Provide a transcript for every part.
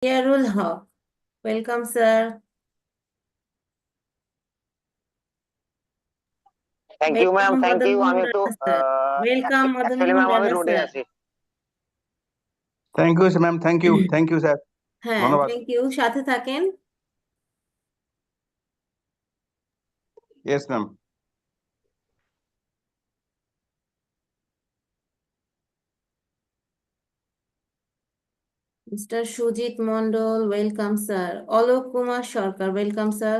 Yarul Haq. Welcome, sir. Thank you, ma'am. Thank you. আমি তো Welcome, Madan actually ma'am আমি Rana, রোডে sir. আছি। Thank you, ma'am. Thank you. Thank you, sir. হ্যাঁ, ধন্যবাদ। thank you. সাথে থাকেন। Yes, ma'am. Mr. Sujit Mondol, welcome, sir. Alok Kumar Sarkar, welcome, sir.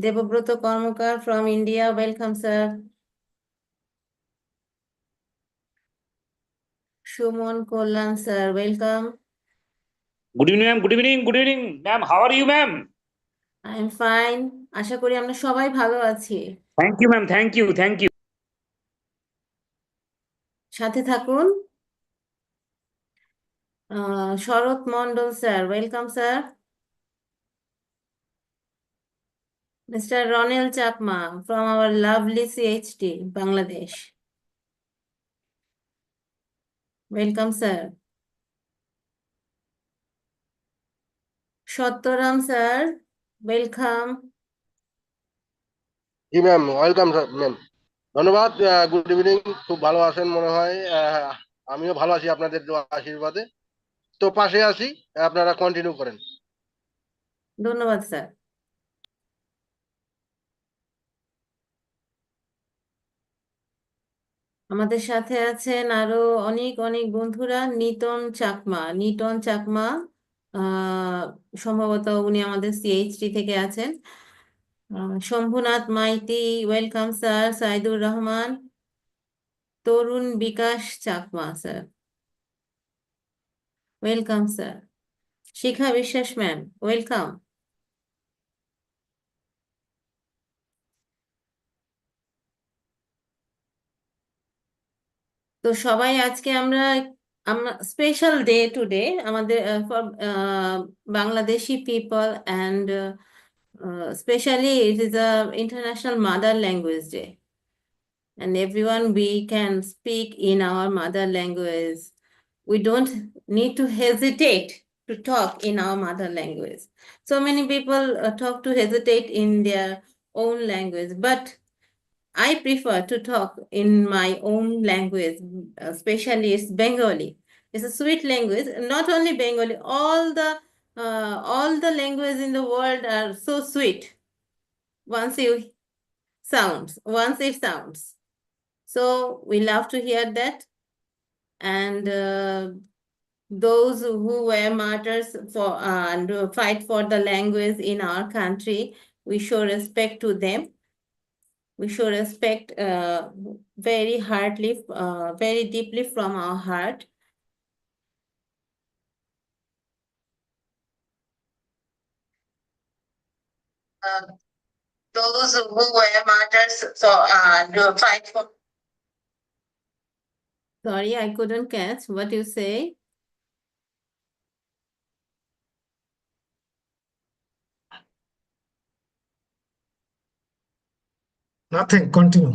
Devabroto Karmakar from India, welcome, sir. Shumon Kollan, sir, welcome. Good evening, ma'am. Good evening. Good evening, ma'am. How are you, ma'am? I am fine. আশা করি আমরা সবাই ভালো আছি। Thank you, ma'am. Thank you. Thank you. সাথে থাকুন। Sharat Mondal, sir, welcome, sir. Mr. Ronel Chakma from our lovely CHT, Bangladesh. Welcome, sir. Shattoram, sir. Welcome. G ma'am, welcome ma'am. ধন্যবাদ। Good evening. খুব ভালো আছেন মনে হয়। আমিও ভালো আছি আপনাদের আশীর্বাদে। তো পাশে আছি, আপনারা কন্টিনিউ করেন। ধন্যবাদ, স্যার। আমাদের সাথে আছেন আরো অনেক অনেক বন্ধুরা। নিটন চাকমা সম্ভবত উনি আমাদের সিএইচটি থেকে আছেন। Shambhunath Maity, welcome, sir. Saidur Rahman, Tarun Bikash Chakma, sir, welcome, sir. Shikha Biswas ma'am, welcome. তো সবাই আজকে আমরা স্পেশাল ডে টুডে আমাদের for Bangladeshi people and specially it is a international mother language day, and everyone we can speak in our mother language. We don't need to hesitate to talk in our mother language. So many people talk to hesitate in their own language, but I prefer to talk in my own language, especially it's Bengali. It's a sweet language. Not only Bengali, all the languages in the world are so sweet once it sounds. So we love to hear that. And those who were martyrs for and fight for the language in our country, we show respect to them. We show respect very heartily, very deeply from our heart. Those who were martyrs to fight for. Sorry, I couldn't catch what you say. Nothing, continue.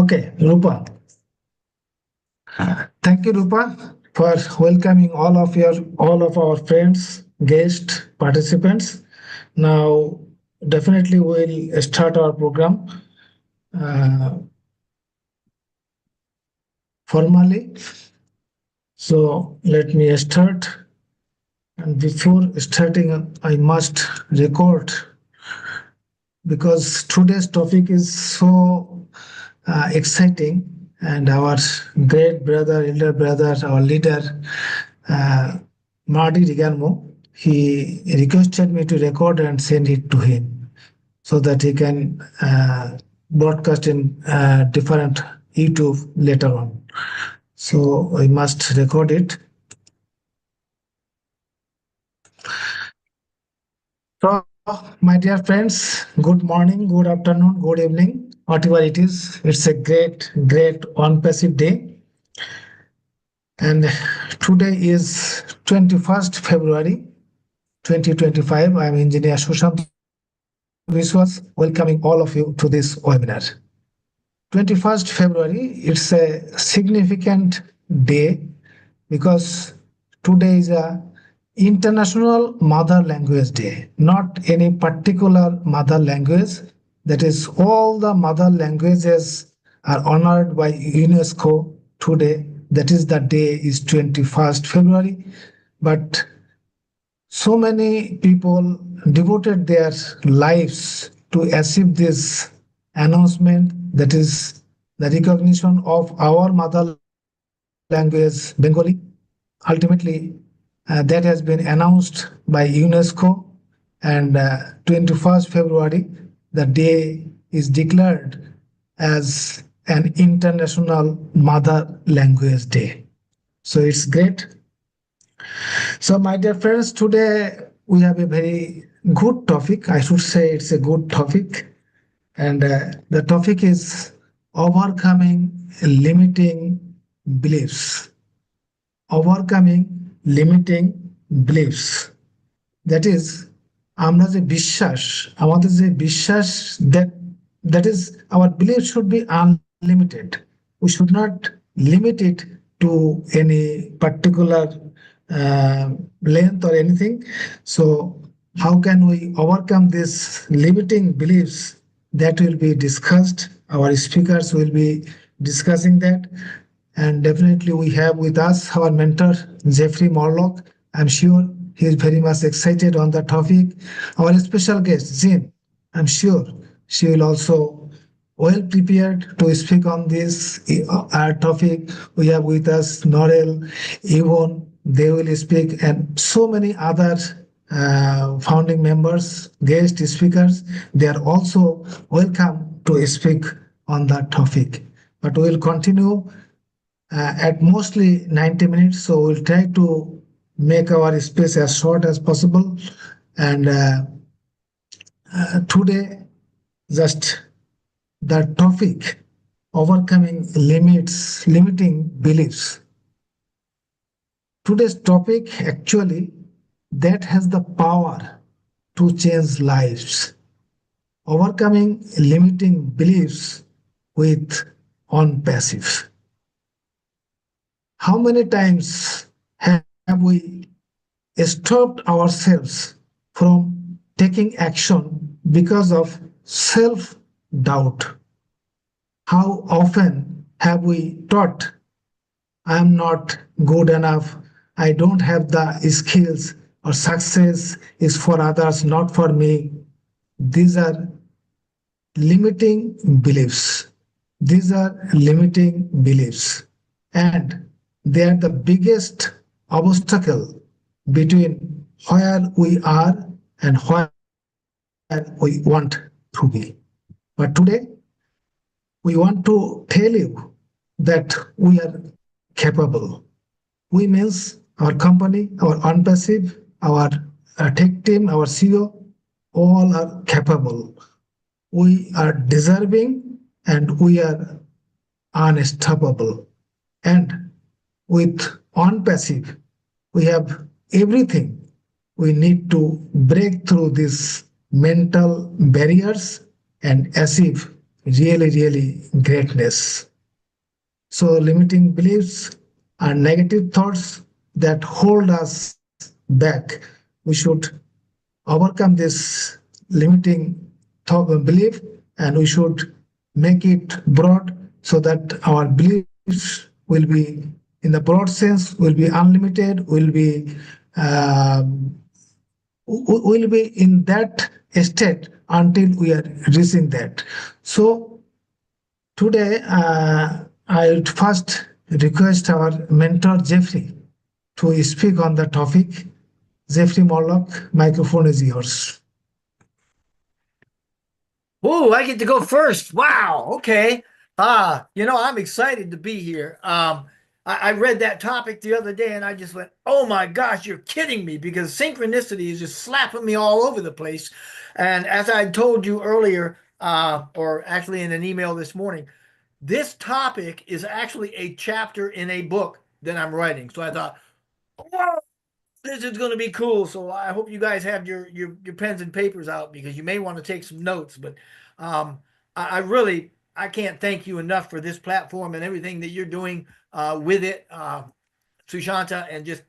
Okay, Rupa. Thank you, Rupa, for welcoming all of our friends, guests, participants. Now, definitely we'll start our program formally. So let me start. And before starting, I must record, because today's topic is so exciting, and our great brother, elder brother, our leader, Marty Rigalmo, he requested me to record and send it to him so that he can broadcast in different YouTube later on. So I must record it. So, my dear friends, good morning, good afternoon, good evening, whatever it is. It's a great ONPASSIVE day. And today is 21st February 2025. I'm Engineer Sushant Viswas, welcoming all of you to this webinar. 21st February, it's a significant day because today is a International Mother Language Day, not any particular mother language. That is, all the mother languages are honored by UNESCO today. That is, the day is 21st February. But so many people devoted their lives to achieve this announcement, that is the recognition of our mother language, Bengali. Ultimately, that has been announced by UNESCO, and 21st February, the day is declared as an International Mother Language Day. So it's great. So, my dear friends, today we have a very good topic. I should say it's a good topic. And the topic is overcoming limiting beliefs. Overcoming limiting beliefs. That is, আমরা যে বিশ্বাস, আমাদের যে বিশ্বাস, that is, our belief should be unlimited. We should not limit it to any particular length or anything. So how can we overcome these limiting beliefs? That will be discussed. Our speakers will be discussing that. And definitely we have with us our mentor, Jeffrey Morlock. I'm sure he is very much excited on the topic. Our special guest, Jean, I'm sure she will also well prepared to speak on this topic. We have with us Narelle, Yvonne, they will speak, and so many other founding members, guest speakers. They are also welcome to speak on that topic. But we will continue at mostly 90 minutes. So we'll try to make our space as short as possible. And today, just the topic, overcoming limiting beliefs. Today's topic actually that has the power to change lives. Overcoming limiting beliefs with ONPASSIVE. How many times have we stopped ourselves from taking action because of self-doubt? How often have we thought, I am not good enough, I don't have the skills, or success is for others, not for me? These are limiting beliefs. These are limiting beliefs. And they are the biggest obstacle between where we are and where we want to be. But today, we want to tell you that we are capable. We means our company, our ONPASSIVE, our tech team, our CEO, all are capable. We are deserving and we are unstoppable. And with ONPASSIVE, we have everything we need to break through these mental barriers and achieve really greatness. So limiting beliefs are negative thoughts that hold us back. We should overcome this limiting belief, and we should make it broad so that our beliefs will be, in the broad sense, will be unlimited, will be in that state until we are reaching that. So today, I would first request our mentor Jeffrey to speak on the topic. Jeffrey Morlock, microphone is yours. Oh, I get to go first. Wow. Okay. I'm excited to be here. I read that topic the other day and I just went, oh my gosh, you're kidding me, because synchronicity is just slapping me all over the place. And as I told you earlier, or actually in an email this morning, this topic is actually a chapter in a book that I'm writing. So I thought, whoa, this is going to be cool. So I hope you guys have your pens and papers out, because you may want to take some notes. But I can't thank you enough for this platform and everything that you're doing with it, Sushanta, and just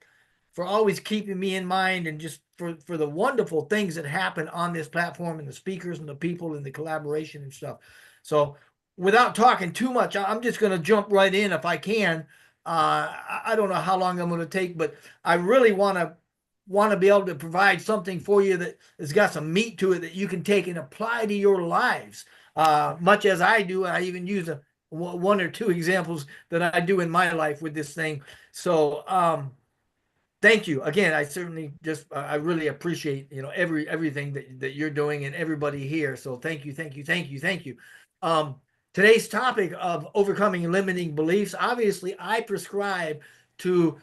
for always keeping me in mind, and just for the wonderful things that happen on this platform, and the speakers and the people and the collaboration and stuff. So without talking too much, I'm just going to jump right in if I can. I don't know how long I'm going to take, but I really want to be able to provide something for you that has got some meat to it that you can take and apply to your lives, much as I do. I even use one or two examples that I do in my life with this thing. So thank you again. I certainly I really appreciate, everything that you're doing, and everybody here. So thank you. Today's topic of overcoming limiting beliefs. Obviously, I prescribe to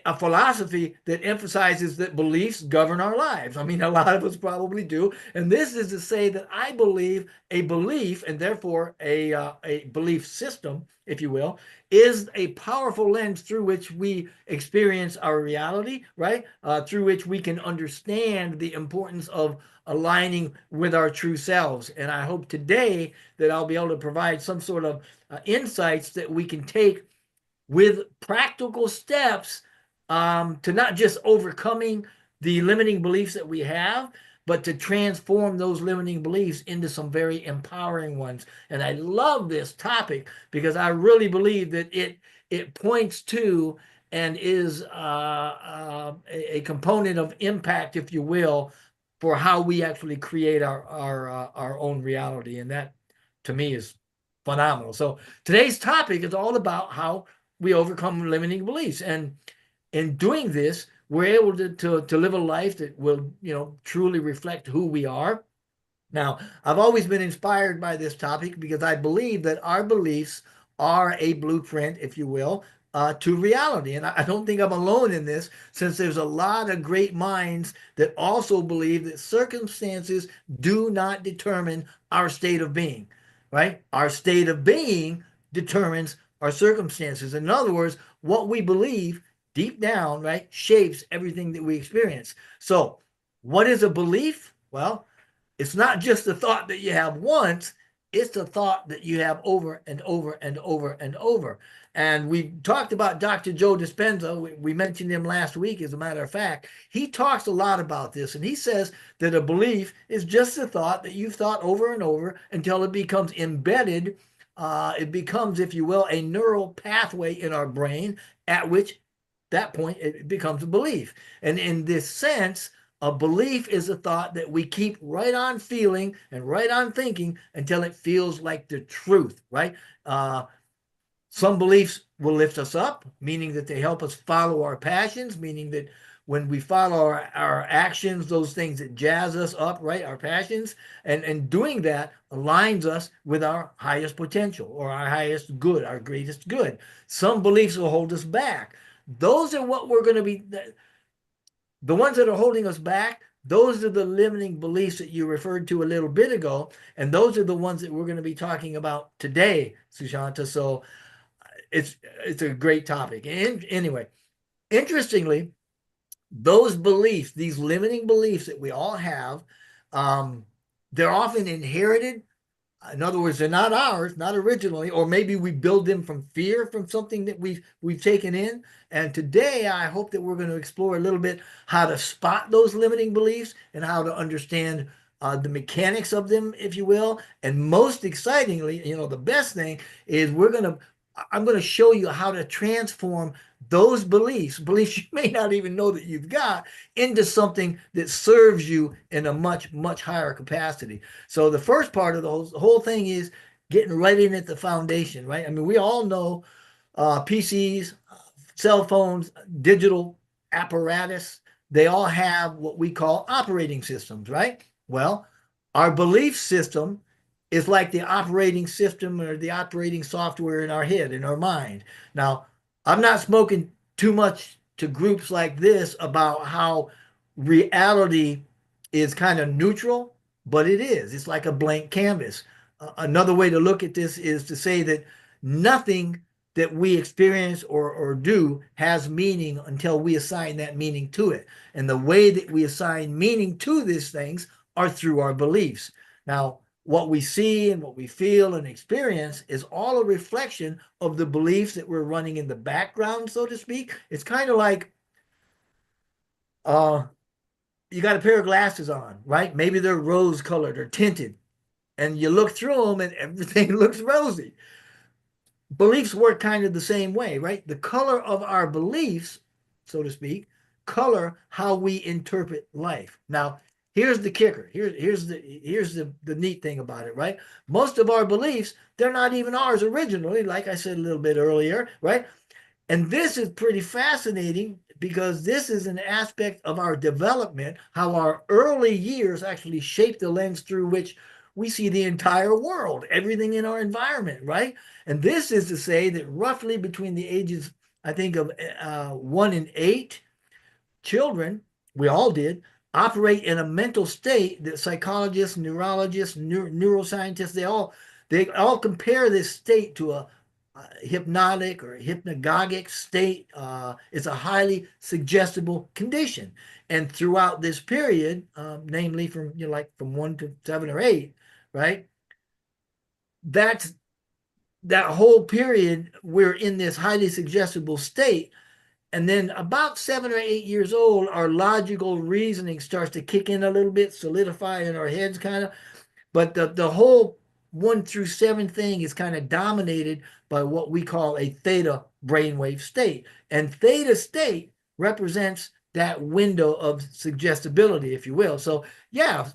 a philosophy that emphasizes that beliefs govern our lives. I mean, a lot of us probably do. And this is to say that I believe a belief, and therefore a belief system, if you will, is a powerful lens through which we experience our reality, right? Through which we can understand the importance of aligning with our true selves. And I hope today that I'll be able to provide some sort of insights that we can take with practical steps to not just overcoming the limiting beliefs that we have, but to transform those limiting beliefs into some very empowering ones. And I love this topic because I really believe that it points to and is a component of impact, if you will, for how we actually create our own reality. And that, to me, is phenomenal. So today's topic is all about how we overcome limiting beliefs. And in doing this, we're able to live a life that will, truly reflect who we are. Now, I've always been inspired by this topic because I believe that our beliefs are a blueprint, if you will, to reality. And I don't think I'm alone in this, since there's a lot of great minds that also believe that circumstances do not determine our state of being, right? Our state of being determines our circumstances. In other words, what we believe deep down, right, shapes everything that we experience. So what is a belief? Well, it's not just a thought that you have once, it's a thought that you have over and over and over and over. And we talked about Dr. Joe Dispenza. We mentioned him last week, as a matter of fact. He talks a lot about this, and he says that a belief is just a thought that you've thought over and over until it becomes embedded. It becomes, if you will, a neural pathway in our brain, at which that point it becomes a belief. And in this sense, a belief is a thought that we keep right on feeling and right on thinking until it feels like the truth, right? Some beliefs will lift us up, meaning that they help us follow our passions, meaning that when we follow our actions, those things that jazz us up, right, our passions, and doing that aligns us with our highest potential or our highest good, our greatest good. Some beliefs will hold us back. Those are what we're going to be, the ones that are holding us back. Those are the limiting beliefs that you referred to a little bit ago. And those are the ones that we're going to be talking about today, Sushanta. So it's a great topic. And anyway, interestingly, those beliefs, these limiting beliefs that we all have, they're often inherited. In other words, they're not ours, not originally, or maybe we build them from fear, from something that we've taken in. And today, I hope that we're going to explore a little bit how to spot those limiting beliefs and how to understand the mechanics of them, if you will. And most excitingly, the best thing is I'm going to show you how to transform those beliefs you may not even know that you've got, into something that serves you in a much, much higher capacity. So the first part of the whole thing is getting right in at the foundation, right? I mean, we all know PCs, cell phones, digital apparatus, they all have what we call operating systems, right? Well, our belief system is like the operating system or the operating software in our head, in our mind. Now, I'm not smoking too much to groups like this about how reality is kind of neutral, but it is. It's like a blank canvas. Another way to look at this is to say that nothing that we experience or do has meaning until we assign that meaning to it. And the way that we assign meaning to these things are through our beliefs. Now, what we see and what we feel and experience is all a reflection of the beliefs that we're running in the background, so to speak. It's kind of like You got a pair of glasses on, right? Maybe they're rose colored or tinted, and you look through them and everything looks rosy. Beliefs work kind of the same way, right? The color of our beliefs, so to speak, color how we interpret life. Now, here's the kicker. Here's the neat thing about it, right? Most of our beliefs, they're not even ours originally, like I said a little bit earlier, right? And this is pretty fascinating because this is an aspect of our development, how our early years actually shape the lens through which we see the entire world, everything in our environment, right? And this is to say that roughly between the ages, I think, of 1 and 8, children, we all did, operate in a mental state that psychologists, neurologists, neuroscientists, they all compare this state to a hypnotic or hypnagogic state. It's a highly suggestible condition. And throughout this period, namely from like from 1 to 7 or 8, right? That whole period, we're in this highly suggestible state. And then about 7 or 8 years old, our logical reasoning starts to kick in a little bit, solidify in our heads kind of. But the whole 1 through 7 thing is kind of dominated by what we call a theta brainwave state. And theta state represents that window of suggestibility, if you will. So yeah,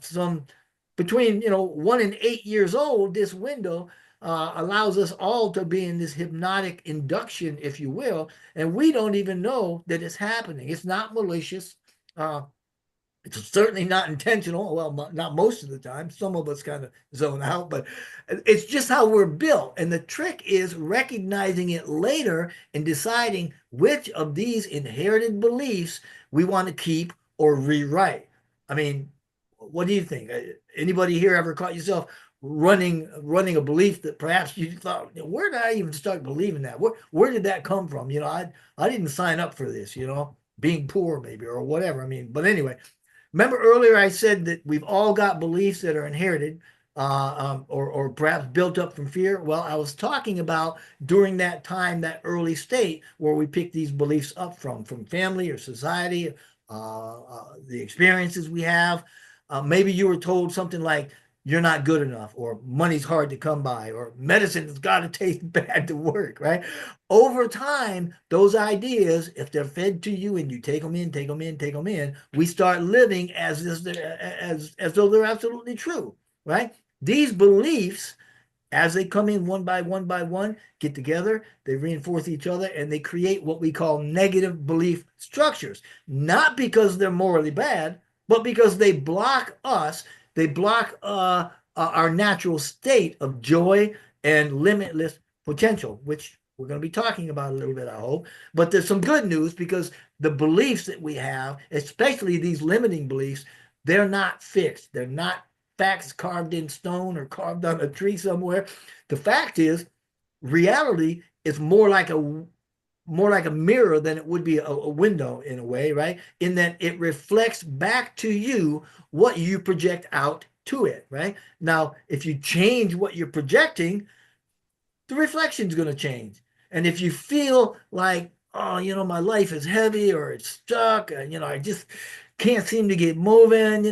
between 1 and 8 years old, this window allows us all to be in this hypnotic induction, if you will, and we don't even know that it's happening. It's not malicious. It's certainly not intentional. Well, not most of the time. Some of us kind of zone out, but it's just how we're built. And the trick is recognizing it later and deciding which of these inherited beliefs we want to keep or rewrite. I mean, what do you think? Anybody here ever caught yourself running a belief that perhaps you thought, where did I even start believing that? Where did that come from? I didn't sign up for this, being poor maybe or whatever. I mean, but anyway, remember earlier I said that we've all got beliefs that are inherited or perhaps built up from fear. Well, I was talking about during that time, that early state where we pick these beliefs up from family or society, the experiences we have. Maybe you were told something like, you're not good enough, or money's hard to come by, or medicine has got to taste bad to work, right? Over time, those ideas, if they're fed to you and you take them in, we start living as though they're absolutely true, right? These beliefs, as they come in one by one, get together, they reinforce each other, and they create what we call negative belief structures, not because they're morally bad, but because they block us. They block our natural state of joy and limitless potential, which we're going to be talking about a little bit, I hope. But there's some good news, because the beliefs that we have, especially these limiting beliefs, they're not fixed. They're not facts carved in stone or carved on a tree somewhere. The fact is, reality is more like a mirror than it would be a window, in a way, right? In that it reflects back to you what you project out to it, right? Now, if you change what you're projecting, the reflection is going to change. And if you feel like, oh, my life is heavy, or it's stuck, and, I just can't seem to get moving,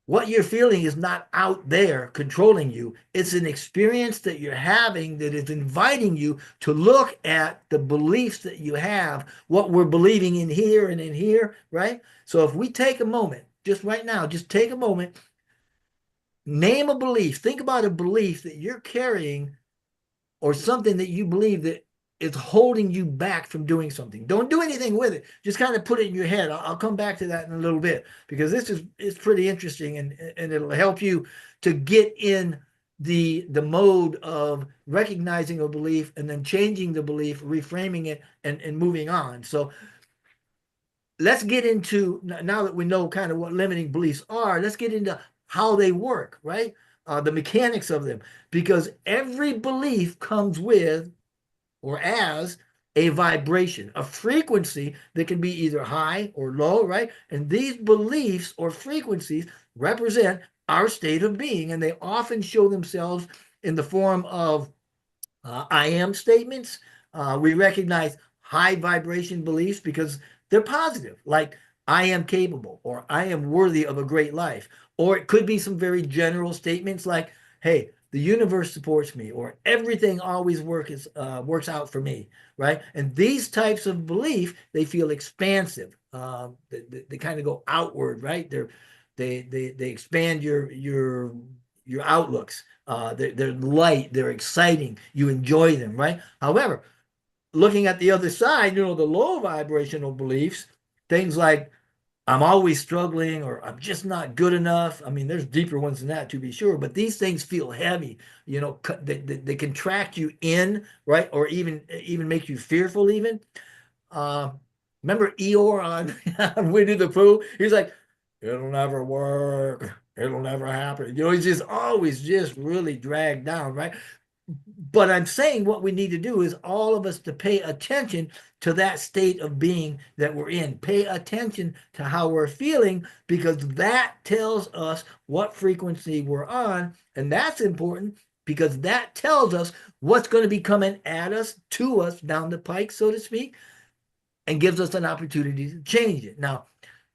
what you're feeling is not out there controlling you. It's an experience that you're having that is inviting you to look at the beliefs that you have, what we're believing in here and in here, right? So if we take a moment, just right now, just take a moment, name a belief. Think about a belief that you're carrying, or something that you believe that is holding you back from doing something. Don't do anything with it. Just kind of put it in your head. I'll come back to that in a little bit, because this is pretty interesting, and it'll help you to get in the mode of recognizing a belief and then changing the belief, reframing it, and moving on. So let's get into, now that we know kind of what limiting beliefs are, let's get into how they work, right? The mechanics of them, because every belief comes with, or as, a vibration, a frequency that can be either high or low, right? And these beliefs or frequencies represent our state of being, and they often show themselves in the form of I am statements. We recognize high vibration beliefs because they're positive, like I am capable, or I am worthy of a great life. Or it could be some very general statements like, hey, the universe supports me, or everything always works out for me, right? And these types of belief, they feel expansive. They kind of go outward, right? They expand your outlooks. They're light, they're exciting, you enjoy them, right? However, looking at the other side, the low vibrational beliefs, things like I'm always struggling, or I'm just not good enough. I mean, there's deeper ones than that, to be sure, but these things feel heavy. They contract you in, right? Or even make you fearful even. Remember Eeyore on Winnie the Pooh? He's like, it'll never work. It'll never happen. He's just always just really dragged down, right? But I'm saying what we need to do is all of us to pay attention to that state of being that we're in. Pay attention to how we're feeling, because that tells us what frequency we're on. And that's important because that tells us what's going to be coming at us, to us, down the pike, so to speak, and gives us an opportunity to change it. Now,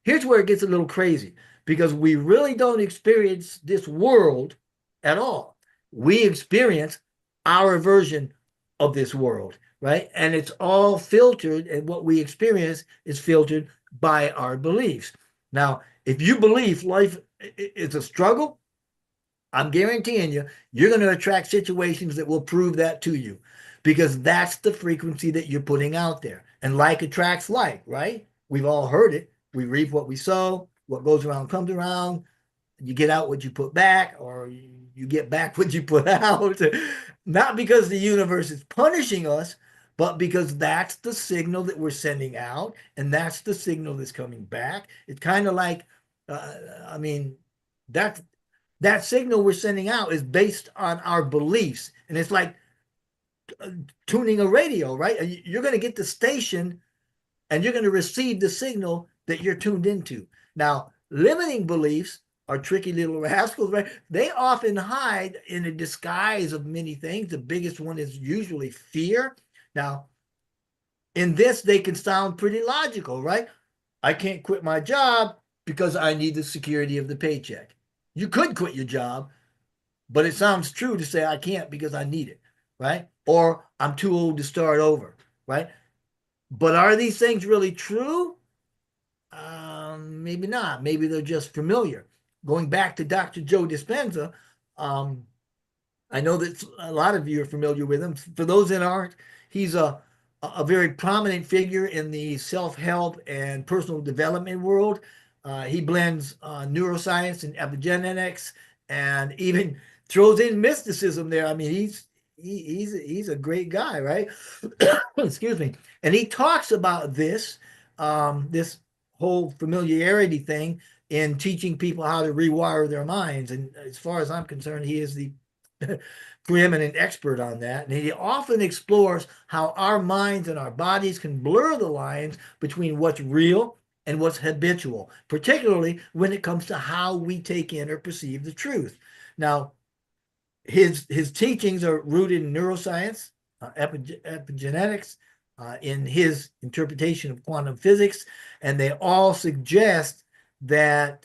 here's where it gets a little crazy, because we really don't experience this world at all. We experience our version of this world, right? And it's all filtered, and what we experience is filtered by our beliefs. Now, if you believe life is a struggle, I'm guaranteeing you're going to attract situations that will prove that to you, because that's the frequency that you're putting out there. And like attracts like, right? We've all heard it. We reap what we sow. What goes around comes around. You get out what you put back, or you get back what you put out. Not because the universe is punishing us, but because that's the signal that we're sending out, and that's the signal that's coming back. It's kind of like, that signal we're sending out is based on our beliefs. And it's like tuning a radio, right? You're going to get the station, and you're going to receive the signal that you're tuned into. Now, limiting beliefs are tricky little rascals, right? They often hide in a disguise of many things. The biggest one is usually fear. Now, in this, they can sound pretty logical, right? I can't quit my job because I need the security of the paycheck. You could quit your job, but it sounds true to say I can't because I need it, right? Or I'm too old to start over, right? But are these things really true? Maybe not. Maybe they're just familiar. Going back to Dr. Joe Dispenza, I know that a lot of you are familiar with him. For those that aren't, he's a very prominent figure in the self-help and personal development world. He blends neuroscience and epigenetics, and even throws in mysticism there. I mean, he's a great guy, right? Excuse me. And he talks about this whole familiarity thing in teaching people how to rewire their minds. And as far as I'm concerned, he is the preeminent expert on that. And he often explores how our minds and our bodies can blur the lines between what's real and what's habitual, particularly when it comes to how we take in or perceive the truth. Now, his teachings are rooted in neuroscience, epigenetics, in his interpretation of quantum physics, and they all suggest that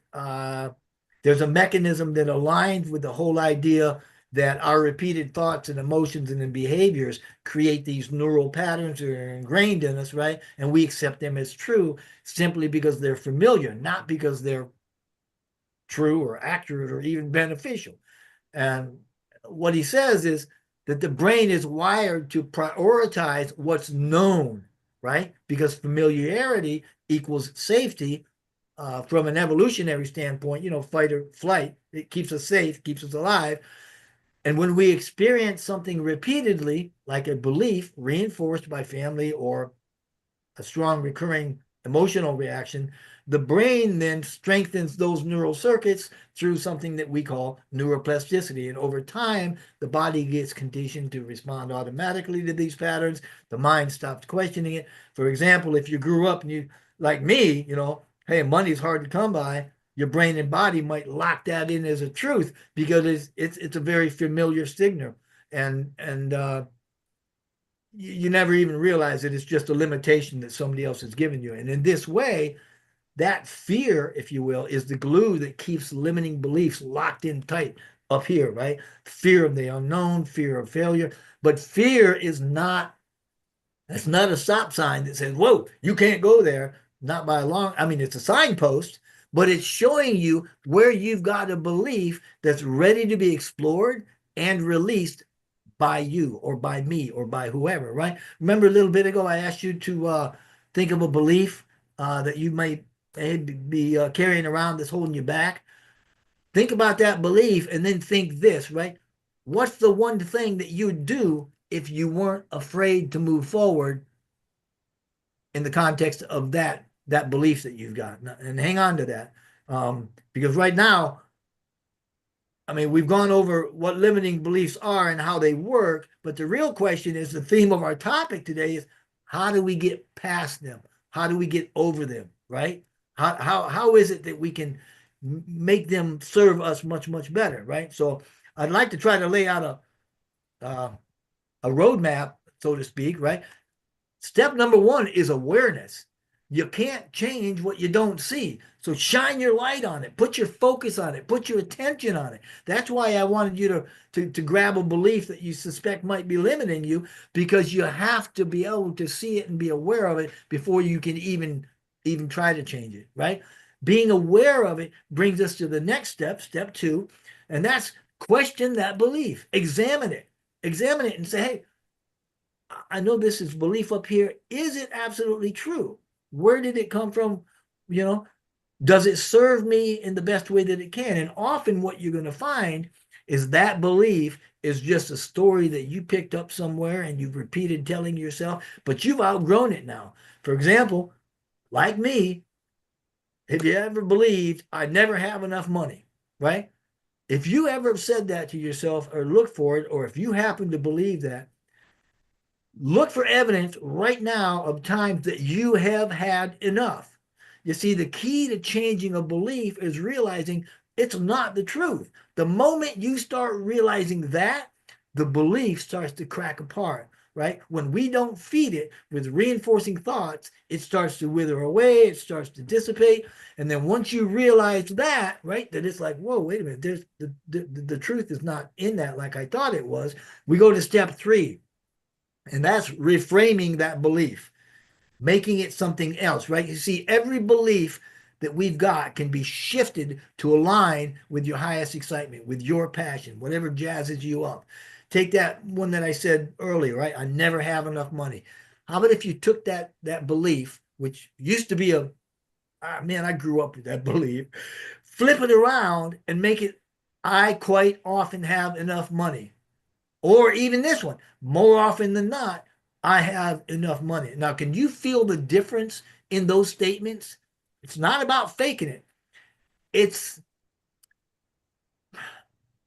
there's a mechanism that aligns with the whole idea that our repeated thoughts and emotions and behaviors create these neural patterns that are ingrained in us, right? And we accept them as true simply because they're familiar, not because they're true or accurate or even beneficial. And what he says is that the brain is wired to prioritize what's known, right? Because familiarity equals safety. From an evolutionary standpoint, fight or flight, it keeps us safe, keeps us alive. And when we experience something repeatedly, like a belief reinforced by family or a strong recurring emotional reaction, the brain then strengthens those neural circuits through something that we call neuroplasticity. And over time, the body gets conditioned to respond automatically to these patterns. The mind stops questioning it. For example, if you grew up and you, like me, hey, money's hard to come by, your brain and body might lock that in as a truth because it's a very familiar signal. And you never even realize that it's just a limitation that somebody else has given you. And in this way, that fear, if you will, is the glue that keeps limiting beliefs locked in tight up here, right? Fear of the unknown, fear of failure. But fear is not, that's not a stop sign that says, whoa, you can't go there. Not by a long, I mean, it's a signpost, but it's showing you where you've got a belief that's ready to be explored and released by you or by me or by whoever, right? Remember a little bit ago, I asked you to think of a belief that you might be carrying around that's holding you back. Think about that belief and then think this, right? What's the one thing that you'd do if you weren't afraid to move forward in the context of that belief that you've got? And hang on to that. Because right now, I mean, we've gone over what limiting beliefs are and how they work, but the real question is, the theme of our topic today is, how do we get past them? How do we get over them, right? How is it that we can make them serve us much, much better, right? So I'd like to try to lay out a roadmap, so to speak, right? Step number one is awareness. You can't change what you don't see. So shine your light on it, put your focus on it, put your attention on it. That's why I wanted you to grab a belief that you suspect might be limiting you, because you have to be able to see it and be aware of it before you can even try to change it, right? Being aware of it brings us to the next step, step two, and that's question that belief. Examine it and say, hey, I know this is belief up here. Is it absolutely true? Where did it come from? You know, does it serve me in the best way that it can? And often what you're going to find is that belief is just a story that you picked up somewhere and you've repeated telling yourself, but you've outgrown it now. For example, like me, if you ever believed I never have enough money, right? If you ever said that to yourself or look for it, or if you happen to believe that, look for evidence right now of times that you have had enough. You see, the key to changing a belief is realizing it's not the truth. The moment you start realizing that, the belief starts to crack apart, right? When we don't feed it with reinforcing thoughts, it starts to wither away, it starts to dissipate. And then once you realize that, right, that it's like, whoa, wait a minute, there's the truth is not in that like I thought it was, we go to step three. And that's reframing that belief, making it something else, right? You see, every belief that we've got can be shifted to align with your highest excitement, with your passion, whatever jazzes you up. Take that one that I said earlier, right? I never have enough money. How about if you took that belief, which used to be man, I grew up with that belief, flip it around and make it, I quite often have enough money. Or even this one, more often than not, I have enough money. Now, can you feel the difference in those statements? It's not about faking it. It's,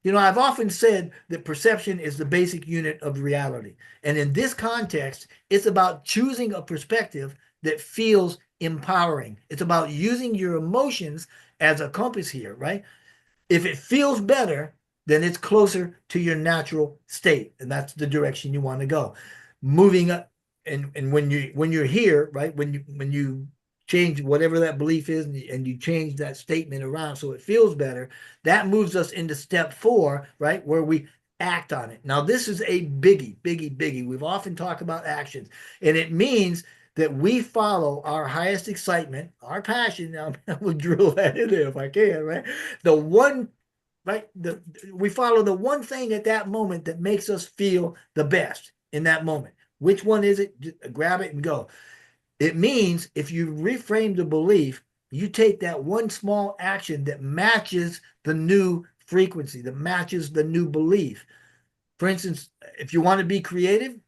you know, I've often said that perception is the basic unit of reality. And in this context, it's about choosing a perspective that feels empowering. It's about using your emotions as a compass here, right? If it feels better, then it's closer to your natural state, and that's the direction you want to go. Moving up, and when you're here, right, when you change whatever that belief is, and you change that statement around so it feels better, that moves us into step four, right, where we act on it. Now, this is a biggie. We've often talked about actions, and it means that we follow our highest excitement, our passion. Now, I will drill that in there if I can, right? The one, right? We follow the one thing at that moment that makes us feel the best in that moment. Which one is it? Just grab it and go. It means if you reframe the belief, you take that one small action that matches the new frequency, that matches the new belief. For instance, if you want to be creative,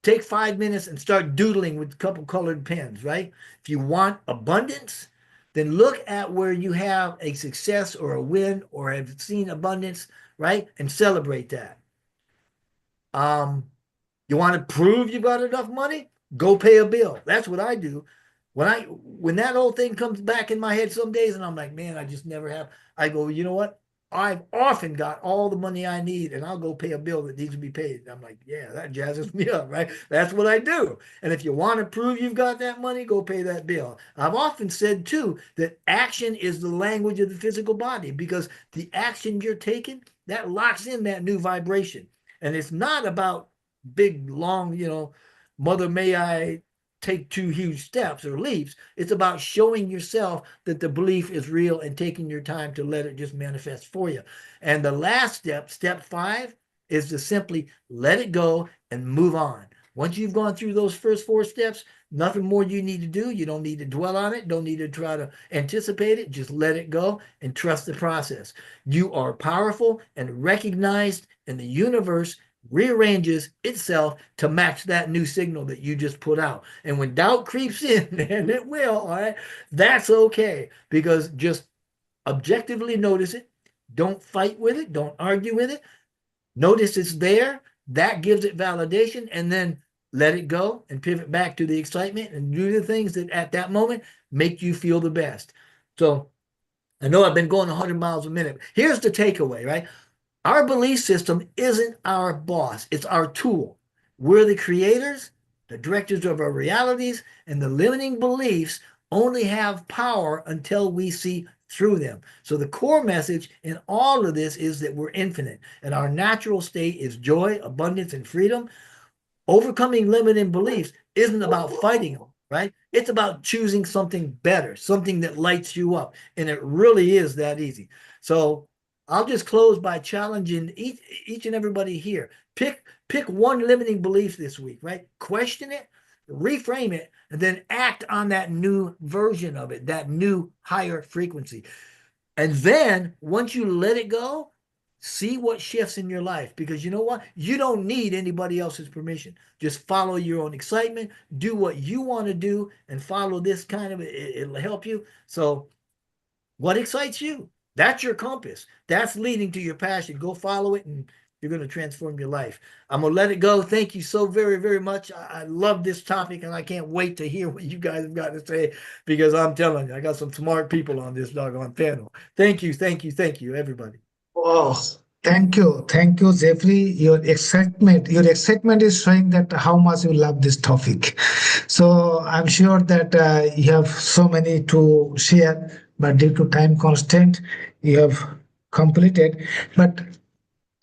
take 5 minutes and start doodling with a couple colored pens, right? If you want abundance, then look at where you have a success or a win or have seen abundance, right? And celebrate that. You want to prove you've got enough money? Go pay a bill. That's what I do. When that old thing comes back in my head some days and I'm like, man, I just never have, I go, you know what? I've often got all the money I need and I'll go pay a bill that needs to be paid. I'm like, yeah, that jazzes me up, right? That's what I do. And if you want to prove you've got that money, go pay that bill. I've often said too that action is the language of the physical body, because the action you're taking, that locks in that new vibration. And it's not about big, long, mother, may I take 2 huge steps or leaps. It's about showing yourself that the belief is real and taking your time to let it just manifest for you. And the last step, step 5, is to simply let it go and move on. Once you've gone through those first 4 steps, nothing more you need to do. You don't need to dwell on it. Don't need to try to anticipate it. Just let it go and trust the process. You are powerful and recognized, and the universe rearranges itself to match that new signal that you just put out. And when doubt creeps in, and it will, all right, that's okay, because just objectively notice it. Don't fight with it. Don't argue with it. Notice it's there. That gives it validation, and then let it go and pivot back to the excitement and do the things that at that moment make you feel the best. So I know I've been going 100 miles a minute. Here's the takeaway, right? Our belief system isn't our boss. It's our tool. We're the creators, the directors of our realities, and the limiting beliefs only have power until we see through them. So the core message in all of this is that we're infinite, and our natural state is joy, abundance, and freedom. Overcoming limiting beliefs isn't about fighting them, right? It's about choosing something better, something that lights you up. And it really is that easy. So I'll just close by challenging each and everybody here. Pick one limiting belief this week, right? Question it, reframe it, and then act on that new version of it, that new higher frequency. And then once you let it go, see what shifts in your life, because you know what? You don't need anybody else's permission. Just follow your own excitement, do what you want to do, and follow this kind of, it'll help you. So what excites you? That's your compass. That's leading to your passion. Go follow it, and you're going to transform your life. I'm going to let it go. Thank you so very, very much. I love this topic, and I can't wait to hear what you guys have got to say, because I'm telling you, I got some smart people on this doggone panel. Thank you, everybody. Oh, thank you, Jeffrey. Your excitement is showing that how much you love this topic. So I'm sure that you have so many to share, but due to time constraint, you have completed. But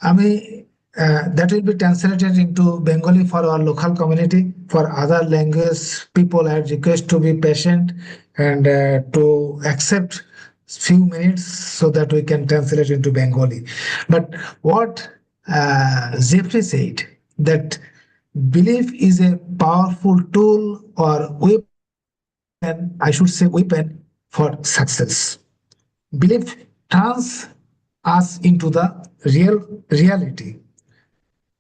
I mean, that will be translated into Bengali for our local community. For other language people, I request to be patient and to accept few minutes so that we can translate into Bengali. But what Jeffrey said, that belief is a powerful tool or weapon, I should say weapon for success. Belief turns us into the reality.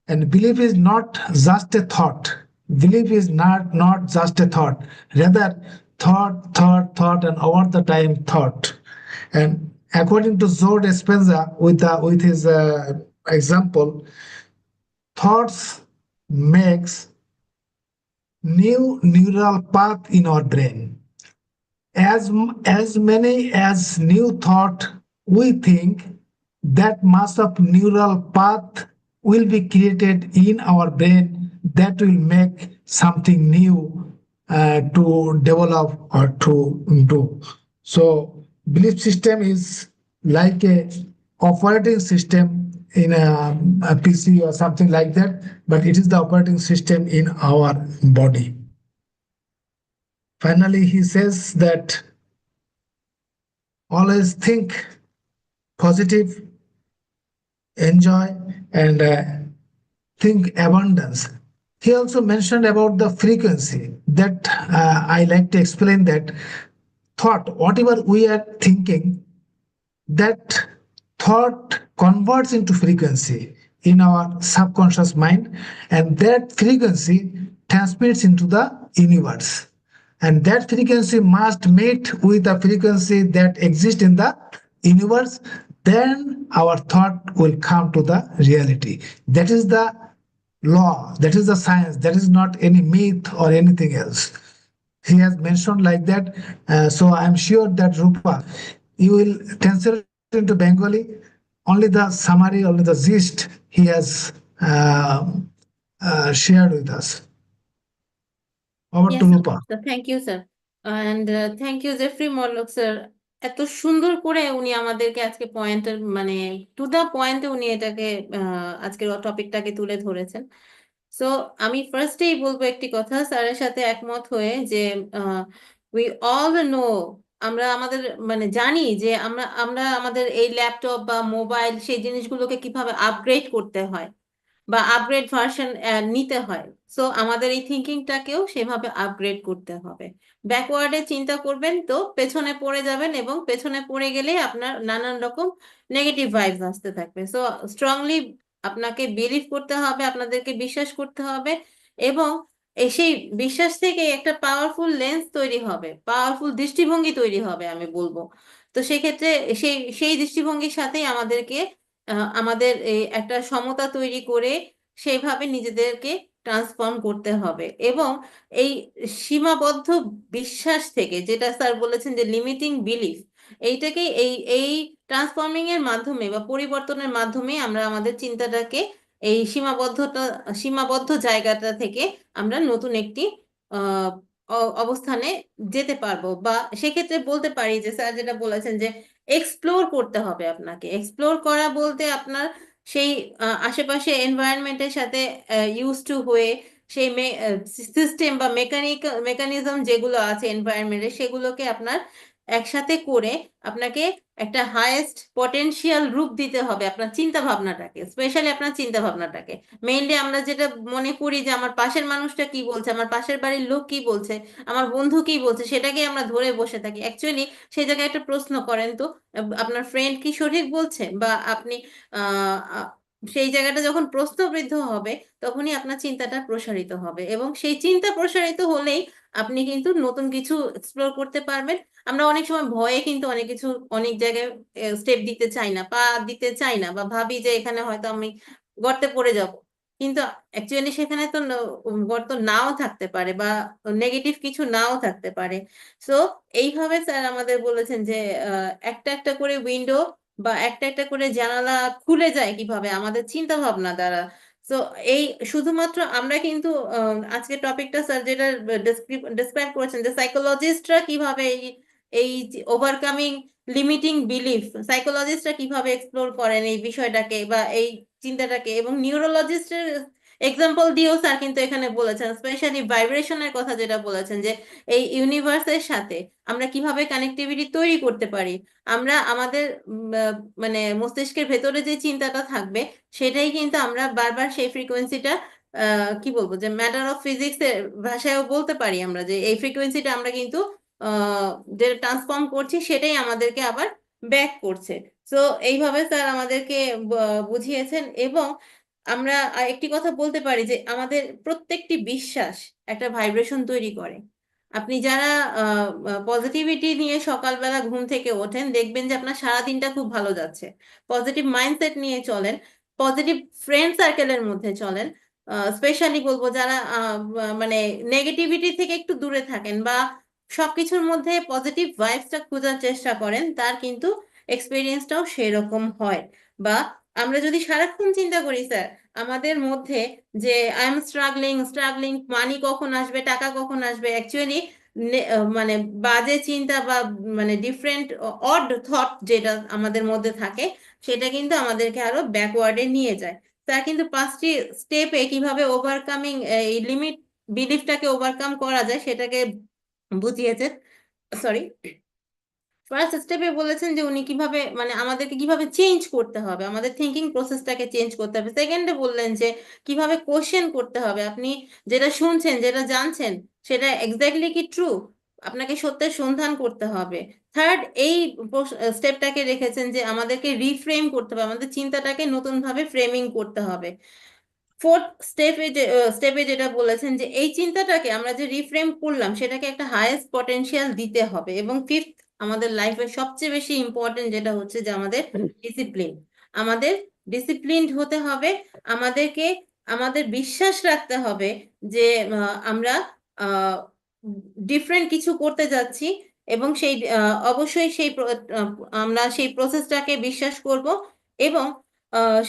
And belief is not just a thought. Belief is not just a thought. Rather, thought, and over the time thought. And according to Joe Dispenza, with his example, thoughts makes new neural path in our brain. As many as new thought we think, that mass of neural path will be created in our brain that will make something new to develop or to do. So belief system is like a operating system in a PC or something like that, but it is the operating system in our body. Finally, he says that always think positive, enjoy, and think abundance. He also mentioned about the frequency that I like to explain that thought, whatever we are thinking, that thought converts into frequency in our subconscious mind, and that frequency transmits into the universe. And that frequency must meet with the frequency that exists in the universe. Then our thought will come to the reality. That is the law. That is the science. That is not any myth or anything else. He has mentioned like that. So I'm sure that Rupa, you will translate into Bengali only the summary, only the gist he has shared with us. Over to Yes, Rupa. sir. Thank you, sir. And thank you, Jeffrey Morlock, sir. এত সুন্দর করে উনি আমাদেরকে আজকে পয়েন্টের মানে to the পয়েন্টে উনি এটাকে আজকের টপিকটাকে তুলে ধরেছেন। সো আমি ফার্স্টেই বলবো একটি কথা স্যারের সাথে একমত হয়ে যে উই অল নো, আমরা আমাদের মানে জানি যে আমরা আমরা আমাদের এই ল্যাপটপ বা মোবাইল সেই জিনিসগুলোকে কিভাবে আপগ্রেড করতে হয় বা আপগ্রেড ভার্সন নিতে হয়। সো আমাদের এই থিঙ্কিংটাকেও সেভাবে আপগ্রেড করতে হবে। ব্যাকওয়ার্ডে চিন্তা করবেন তো পেছনে পড়ে যাবেন, এবং পেছনে পড়ে গেলে আপনার নানান রকম নেগেটিভ ভাইবস আসতে থাকবে। সো স্ট্রংলি আপনাকে বিলিভ করতে হবে, আপনাদেরকে বিশ্বাস করতে হবে, এবং সেই বিশ্বাস থেকে একটা পাওয়ারফুল লেন্স তৈরি হবে, পাওয়ারফুল দৃষ্টিভঙ্গি তৈরি হবে আমি বলবো। তো সেক্ষেত্রে সেই দৃষ্টিভঙ্গির সাথেই আমাদেরকে আমাদের এই একটা সমতা তৈরি করে সেইভাবে নিজেদেরকে ট্রান্সফর্ম করতে হবে। এবং এই সীমাবদ্ধ বিশ্বাস থেকে, যেটা স্যার বলেছেন যে লিমিটিং বিলিফ, এইটাকে এই ট্রান্সফর্মিং এর মাধ্যমে বা পরিবর্তনের মাধ্যমে আমরা আমাদের চিন্তাটাকে এই সীমাবদ্ধ জায়গাটা থেকে আমরা নতুন একটি অবস্থানে যেতে পারবো। বা সেক্ষেত্রে বলতে পারি যে স্যার যেটা বলেছেন যে এক্সপ্লোর করতে হবে আপনাকে। এক্সপ্লোর করা বলতে আপনার সেই আশেপাশে এনভায়রনমেন্টের সাথে ইউজ টু হয়ে সেই সিস্টেম বা মেকানিজম যেগুলো আছে এনভায়রনমেন্টে, সেগুলোকে আপনার একসাথে করে আপনাকে একটা হাইয়েস্ট পটেনশিয়াল রূপ দিতে হবে আপনার চিন্তা ভাবনাটাকে, স্পেশালি আপনার চিন্তা ভাবনাটাকে। মেইনলি আমরা যেটা মনে করি যে আমার পাশের মানুষটা কি বলছে, আমার পাশের বাড়ির লোক কি বলছে, আমার বন্ধু কি বলছে, সেটাকে আমরা ধরে বসে থাকি। অ্যাকচুয়ালি সেই জায়গায় একটা প্রশ্ন করেন তো, আপনার ফ্রেন্ড কি সঠিক বলছে? বা আপনি সেই জায়গাটা যখন প্রশ্নবিদ্ধ হবে তখনই আপনার চিন্তাটা প্রসারিত হবে, এবং সেই চিন্তা প্রসারিত হলেই আপনি কিন্তু নতুন কিছু এক্সপ্লোর করতে পারবেন। আমরা অনেক সময় ভয়ে কিন্তু অনেক জায়গায় স্টেপ দিতে চাই না, পা দিতে চাই না, বা ভাবি যে এখানে হয়তো আমি গর্তে পড়ে যাব। কিন্তু অ্যাকচুয়ালি সেখানে তো গর্ত নাও থাকতে পারে বা নেগেটিভ কিছু নাও থাকতে পারে। সো এইভাবে স্যার আমাদের বলেছেন যে একটা একটা করে উইন্ডো বা একটা একটা করে জানালা খুলে যায় কিভাবে আমাদের চিন্তা ভাবনা দ্বারা। তো এই শুধুমাত্র আমরা কিন্তু আজকে টপিকটা স্যার যেটা ডেসক্রাইব করেছেন যে সাইকোলজিস্টরা কিভাবে এই ওভারকামিং লিমিটিং বিলিফ, সাইকোলজিস্টরা কিভাবে এক্সপ্লোর করেন এই বিষয়টাকে বা এই চিন্তাটাকে, এবং নিউরোলজিস্টের এক্সাম্পল দিয়েও স্যার কিন্তু এখানে বলেছেন, স্পেশালি ভাইব্রেশনের কথা যেটা বলেছেন যে এই ইউনিভার্সের সাথে আমরা কিভাবে কানেক্টিভিটি তৈরি করতে পারি। আমরা আমাদের মানে মস্তিষ্কের ভেতরে যে চিন্তাটা থাকবে সেটাই কিন্তু আমরা বারবার সেই ফ্রিকোয়েন্সিটা কি বলবো যে ম্যাটার অফ ফিজিক্স এর ভাষায়ও বলতে পারি আমরা যে এই ফ্রিকোয়েন্সিটা আমরা কিন্তু যেটা ট্রান্সফর্ম করছি সেটাই আমাদেরকে আবার ব্যাক করছে। তো এইভাবে স্যার আমাদেরকে বুঝিয়েছেন। এবং আমরা একটি কথা বলতে পারি যে আমাদের প্রত্যেকটি বিশ্বাস একটা ভাইব্রেশন তৈরি করে। আপনি যারা পজিটিভিটি নিয়ে সকালবেলা ঘুম থেকে ওঠেন দেখবেন যে আপনার সারাদিনটা খুব ভালো যাচ্ছে, পজিটিভ মাইন্ডসেট নিয়ে চলেন, পজিটিভ ফ্রেন্ড সার্কেলের মধ্যে চলেন। স্পেশালি বলবো যারা মানে নেগেটিভিটি থেকে একটু দূরে থাকেন বা সবকিছুর মধ্যে পজিটিভ ভাইবসটা খোঁজার চেষ্টা করেন, তার কিন্তু এক্সপিরিয়েন্সটাও সেরকম হয়। বা আমরা যদি সারাক্ষণ চিন্তা করি স্যার আমাদের মধ্যে যে আই এম স্ট্রাগলিং, মানি কখন আসবে, টাকা কখন আসবে, অ্যাকচুয়ালি মানে বাজে চিন্তা বা মানে ডিফারেন্ট অড থট যেটা আমাদের মধ্যে থাকে সেটা কিন্তু আমাদেরকে আরো ব্যাকওয়ার্ডে নিয়ে যায়। তার কিন্তু 5টি স্টেপে কিভাবে ওভারকামিং এই লিমিট বিলিফটাকে ওভারকাম করা যায় সেটাকে বুঝিয়েছেন। সরি, ফার্স্ট স্টেপে বলেছেন যে উনি কিভাবে মানে আমাদেরকে কিভাবে চেঞ্জ করতে হবে, আমাদের থিঙ্কিং প্রসেসটাকে চেঞ্জ করতে হবে। সেকেন্ডে বললেন যে কিভাবে কোশ্চেন করতে হবে, আপনি যেটা শুনছেন যেটা জানছেন সেটা এক্স্যাক্টলি কি ট্রু, আপনাকে সত্যের সন্ধান করতে হবে। থার্ড এই স্টেপটাকে রেখেছেন যে আমাদেরকে রিফ্রেম করতে হবে, আমাদের চিন্তাটাকে নতুনভাবে ফ্রেমিং করতে হবে। ফোর্থ স্টেপে যেটা বলেছেন যে এই চিন্তাটাকে আমরা যে রিফ্রেম করলাম সেটাকে একটা হাইয়েস্ট পটেনশিয়াল দিতে হবে। এবং ফিফথ আমাদের লাইফের সবচেয়ে বেশি ইম্পর্টেন্ট যেটা হচ্ছে যে আমাদের ডিসিপ্লিন, আমাদের ডিসিপ্লিনড হতে হবে। আমাদেরকে আমাদের বিশ্বাস রাখতে হবে যে আমরা ডিফারেন্ট কিছু করতে যাচ্ছি, এবং সেই অবশ্যই আমরা সেই প্রসেসটাকে বিশ্বাস করব এবং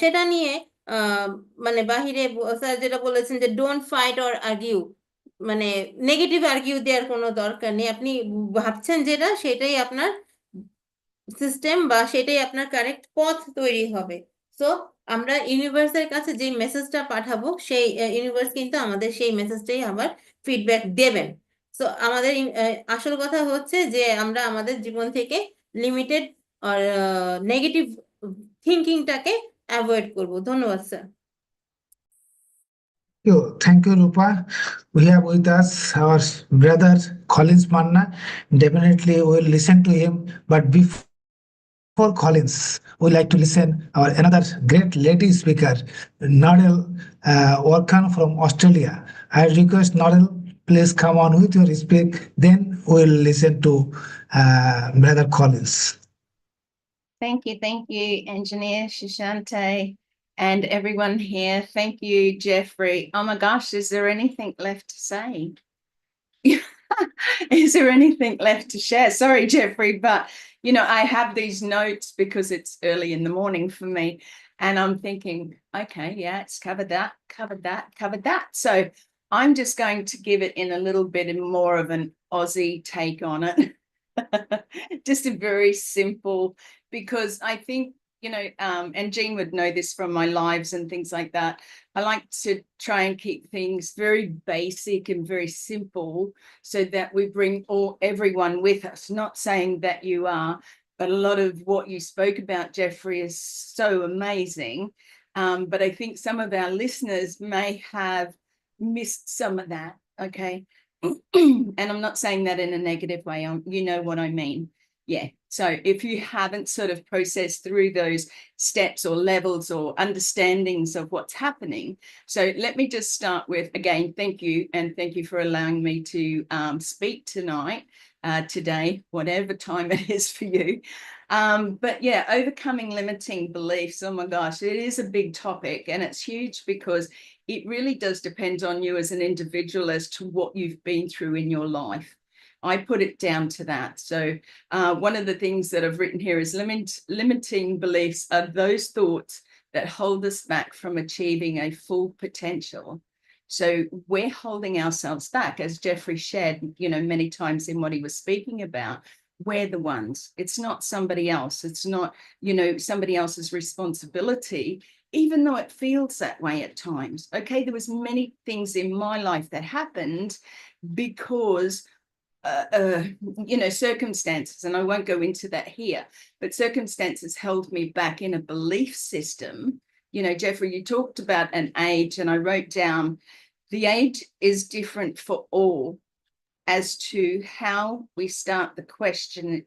সেটা নিয়ে মানে বাহিরে স্যার যেটা বলেছেন যে ডোন্ট ফাইট অর আর্গিউ, মানে নেগেটিভ আর্গিউ দেওয়ার কোনো দরকার নেই। আপনি ভাবছেন যেটা সেটাই আপনার সিস্টেম বা সেটাই আপনার কারেক্ট পথ তৈরি হবে। সো আমরা ইউনিভার্সের কাছে যে মেসেজটা পাঠাবো সেই ইউনিভার্স কিন্তু আমাদের সেই মেসেজটাই আবার ফিডব্যাক দেবেন। সো আমাদের আসল কথা হচ্ছে যে আমরা আমাদের জীবন থেকে লিমিটেড আর নেগেটিভ থিঙ্কিংটাকে অ্যাভয়েড করব। ধন্যবাদ sir. Thank you, Rupa. We have with us our brother Collins Manna. Definitely, we'll listen to him. But before Collins, we like to listen our another great lady speaker, Narelle Orkan from Australia. I request Narelle, please come on with your speak. Then we'll listen to brother Collins. Thank you, Engineer Shishante, and everyone here. Thank you, Jeffrey. Oh my gosh, is there anything left to say? Is there anything left to share? Sorry, Jeffrey, but you know, I have these notes because it's early in the morning for me, and I'm thinking, okay, yeah, it's covered that, covered that, covered that. So I'm just going to give it in a little bit more of an Aussie take on it. Just a very simple, because I think, you know, and Jean would know this from my lives and things like that. I like to try and keep things very basic and very simple so that we bring everyone with us. Not saying that you are, but a lot of what you spoke about, Jeffrey, is so amazing. But I think some of our listeners may have missed some of that, okay? And I'm not saying that in a negative way, you know what I mean. Yeah, so if you haven't sort of processed through those steps or levels or understandings of what's happening. So let me just start with, again, thank you. And thank you for allowing me to speak tonight, today, whatever time it is for you. But yeah, overcoming limiting beliefs. Oh my gosh, it is a big topic, and it's huge because it really does depend on you as an individual as to what you've been through in your life. I put it down to that. So one of the things that I've written here is limiting beliefs are those thoughts that hold us back from achieving a full potential. So we're holding ourselves back, as Jeffrey shared, you know, many times in what he was speaking about. We're the ones. It's not somebody else. It's not, you know, somebody else's responsibility, even though it feels that way at times. Okay, there was many things in my life that happened because you know, circumstances, and I won't go into that here, but circumstances held me back in a belief system. You know, Jeffrey, you talked about an age, and I wrote down the age is different for all as to how we start the question,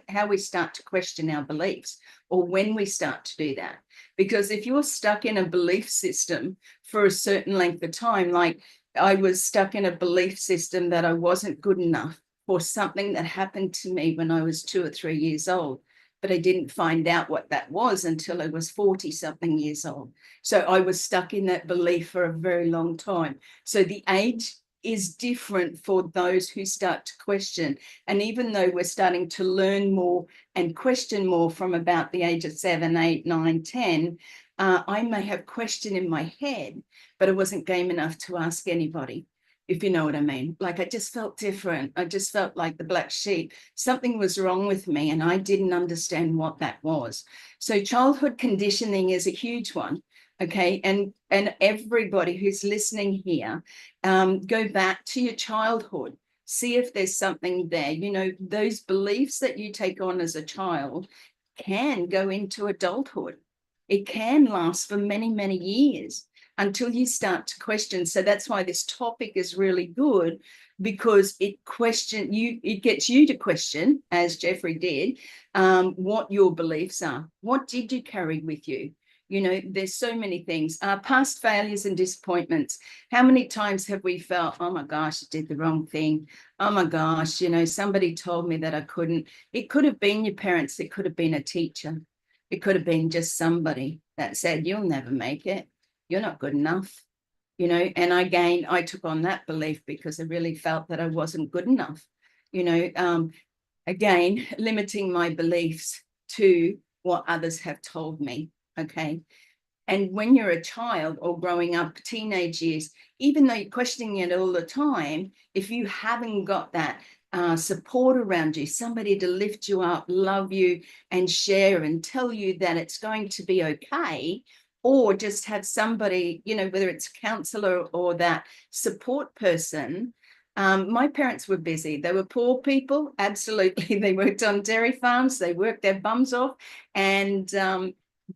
how we start to question our beliefs, or when we start to do that. Because if you're stuck in a belief system for a certain length of time, like I was stuck in a belief system that I wasn't good enough for something that happened to me when I was 2 or 3 years old, but I didn't find out what that was until I was 40 something years old. So I was stuck in that belief for a very long time. So the age is different for those who start to question. And even though we're starting to learn more and question more from about the age of 7, 8, 9, 10, I may have question in my head, but I wasn't game enough to ask anybody, if you know what I mean. Like, I just felt different. I just felt like the black sheep. Something was wrong with me, and I didn't understand what that was. So childhood conditioning is a huge one. Okay, and everybody who's listening here, go back to your childhood. See if there's something there. You know, those beliefs that you take on as a child can go into adulthood. It can last for many, many years until you start to question. So that's why this topic is really good, because it gets you to question, as Jeffrey did, what your beliefs are. What did you carry with you? You know, there's so many things. Past failures and disappointments. How many times have we felt, oh my gosh, I did the wrong thing. Oh my gosh, you know, somebody told me that I couldn't. It could have been your parents. It could have been a teacher. It could have been just somebody that said, you'll never make it. You're not good enough. You know, and I took on that belief because I really felt that I wasn't good enough. You know, again, limiting my beliefs to what others have told me. Okay. And when you're a child or growing up, teenage years, even though you're questioning it all the time, if you haven't got that support around you, somebody to lift you up, love you, and share and tell you that it's going to be okay, or just have somebody, you know, whether it's a counselor or that support person. My parents were busy. They were poor people. Absolutely. They worked on dairy farms. They worked their bums off, and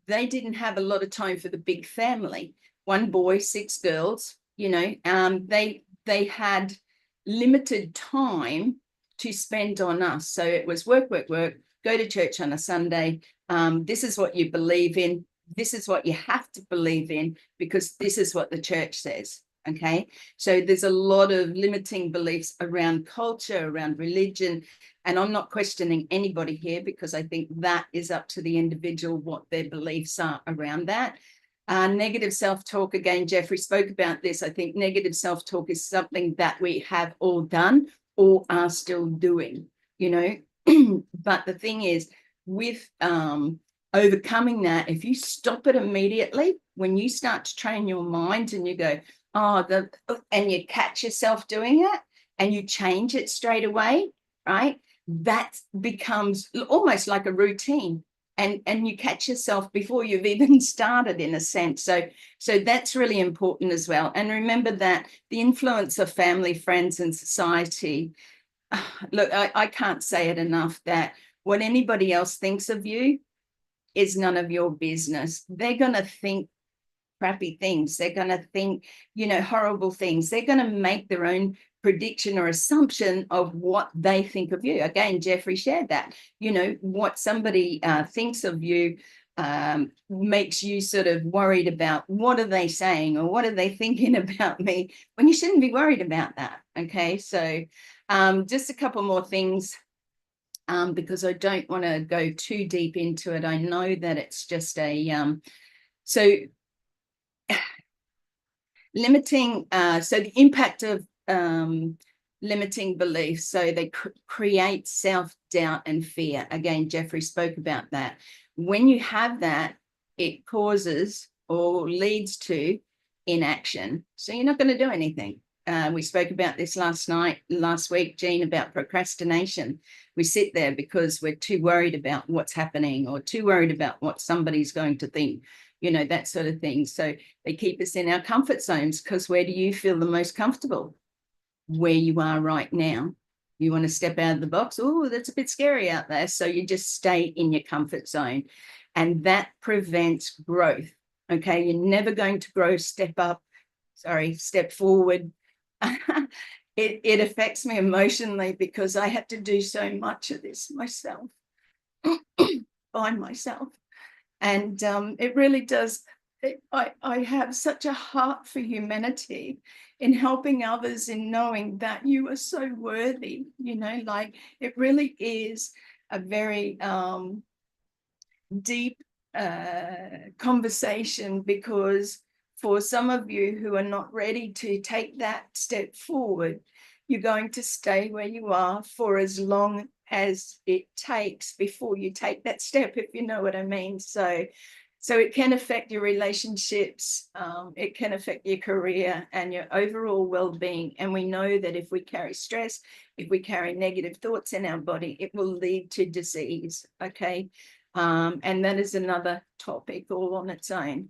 they didn't have a lot of time for the big family. 1 boy, 6 girls, you know, they had limited time to spend on us. So it was work, work, work, go to church on a Sunday. This is what you believe in. This is what you have to believe in, because this is what the church says. Okay. So there's a lot of limiting beliefs around culture, around religion. And I'm not questioning anybody here, because I think that is up to the individual what their beliefs are around that. Negative self-talk, again, Jeffrey spoke about this. I think negative self-talk is something that we have all done or are still doing, you know. But the thing is, with overcoming that, if you stop it immediately, when you start to train your mind and you go, and you catch yourself doing it and you change it straight away, right? That becomes almost like a routine, and you catch yourself before you've even started, in a sense. So that's really important as well. And remember that the influence of family, friends, and society, look, I can't say it enough, that what anybody else thinks of you is none of your business. They're going to think crappy things. They're going to think, you know, horrible things. They're going to make their own prediction or assumption of what they think of you. Again, Jeffrey shared that, you know, what somebody thinks of you makes you sort of worried about what are they saying or what are they thinking about me, when you shouldn't be worried about that. Okay. So just a couple more things, because I don't want to go too deep into it. I know that it's just a, so limiting, so the impact of limiting beliefs. So they create self-doubt and fear. Again, Jeffrey spoke about that. When you have that, it causes or leads to inaction. So you're not going to do anything. We spoke about this last week, Jean, about procrastination. We sit there because we're too worried about what's happening or too worried about what somebody's going to think, you know, that sort of thing. So they keep us in our comfort zones, because where do you feel the most comfortable? Where you are right now. You want to step out of the box? Oh, that's a bit scary out there. So you just stay in your comfort zone, and that prevents growth. Okay, you're never going to grow, step forward. It affects me emotionally, because I had to do so much of this myself, by myself. And it really does. I have such a heart for humanity, in helping others, in knowing that you are so worthy, you know, like it really is a very deep conversation, because for some of you who are not ready to take that step forward, you're going to stay where you are for as long as it takes before you take that step, if you know what I mean. So it can affect your relationships, it can affect your career and your overall well-being. And we know that if we carry stress, if we carry negative thoughts in our body, it will lead to disease, okay? And that is another topic all on its own.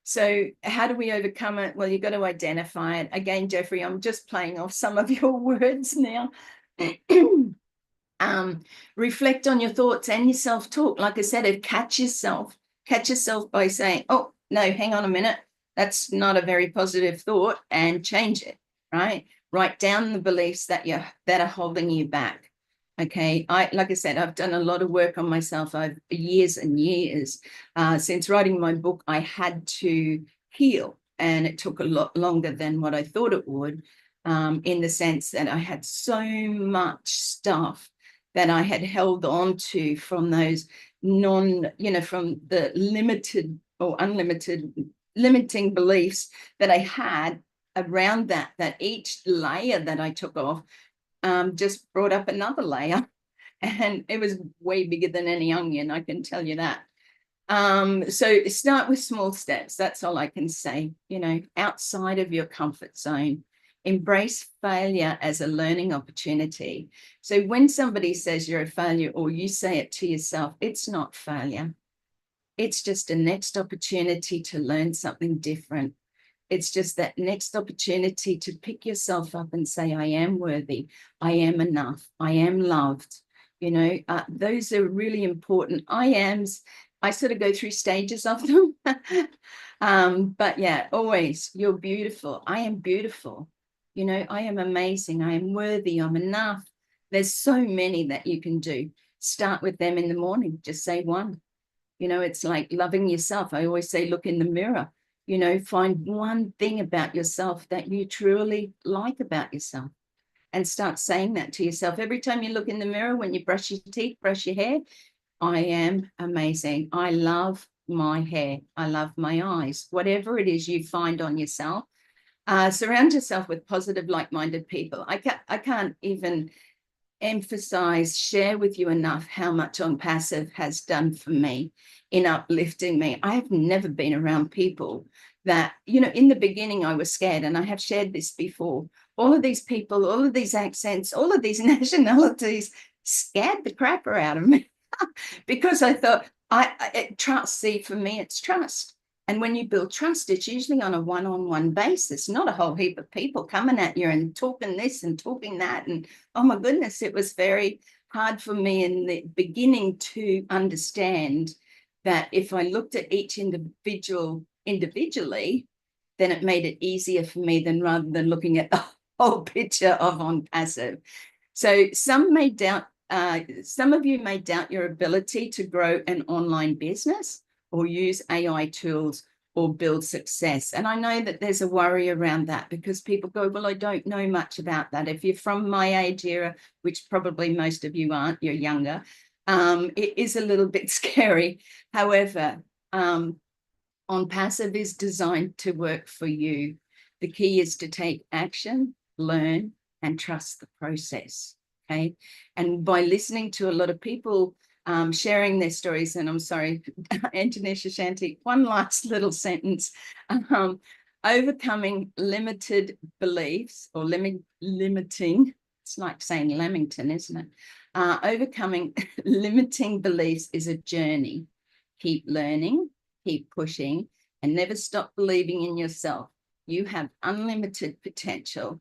So how do we overcome it? Well, you've got to identify it. Again, Jeffrey, I'm just playing off some of your words now. Reflect on your thoughts and your self-talk. Like I said, catch yourself by saying, oh, no, hang on a minute. That's not a very positive thought, and change it, right? Write down the beliefs that are holding you back. Okay, like I said, I've done a lot of work on myself over years and years. Since writing my book, I had to heal, and it took a lot longer than what I thought it would, in the sense that I had so much stuff that I had held on to from those from the limited or unlimited limiting beliefs that I had around that each layer that I took off just brought up another layer, and it was way bigger than any onion, I can tell you that. So start with small steps. That's all I can say, you know, outside of your comfort zone. Embrace failure as a learning opportunity. So when somebody says you're a failure or you say it to yourself, it's not failure. It's just a next opportunity to learn something different. It's just that next opportunity to pick yourself up and say, I am worthy. I am enough. I am loved. You know, those are really important I ams. I sort of go through stages of them. But yeah, always, you're beautiful. I am beautiful. You know, I am amazing. I am worthy. I'm enough. There's so many that you can do. Start with them in the morning. Just say one. You know, it's like loving yourself. I always say, look in the mirror, you know, find one thing about yourself that you truly like about yourself and start saying that to yourself. Every time you look in the mirror, when you brush your teeth, brush your hair, I am amazing. I love my hair. I love my eyes. Whatever it is you find on yourself, surround yourself with positive, like-minded people. I can't even emphasize, share with you enough how much ONPASSIVE has done for me in uplifting me. I have never been around people that, you know, in the beginning I was scared, and I have shared this before. All of these people, all of these accents, all of these nationalities scared the crapper out of me because I thought, trust, see, for me, it's trust. And when you build trust, it's usually on a one-on-one basis, not a whole heap of people coming at you and talking this and talking that. And oh my goodness, it was very hard for me in the beginning to understand that if I looked at each individual individually, then it made it easier for me than rather than looking at the whole picture of ONPASSIVE. So some of you may doubt your ability to grow an online business or use AI tools or build success. And I know that there's a worry around that because people go, well, I don't know much about that. If you're from my age era, which probably most of you aren't, you're younger, it is a little bit scary. However, ONPASSIVE is designed to work for you. The key is to take action, learn, and trust the process. Okay. And by listening to a lot of people sharing their stories, and I'm sorry, Antonisha Shanti, one last little sentence. Overcoming limited beliefs or limiting, it's like saying Lamington, isn't it? Overcoming limiting beliefs is a journey. Keep learning, keep pushing, and never stop believing in yourself. You have unlimited potential.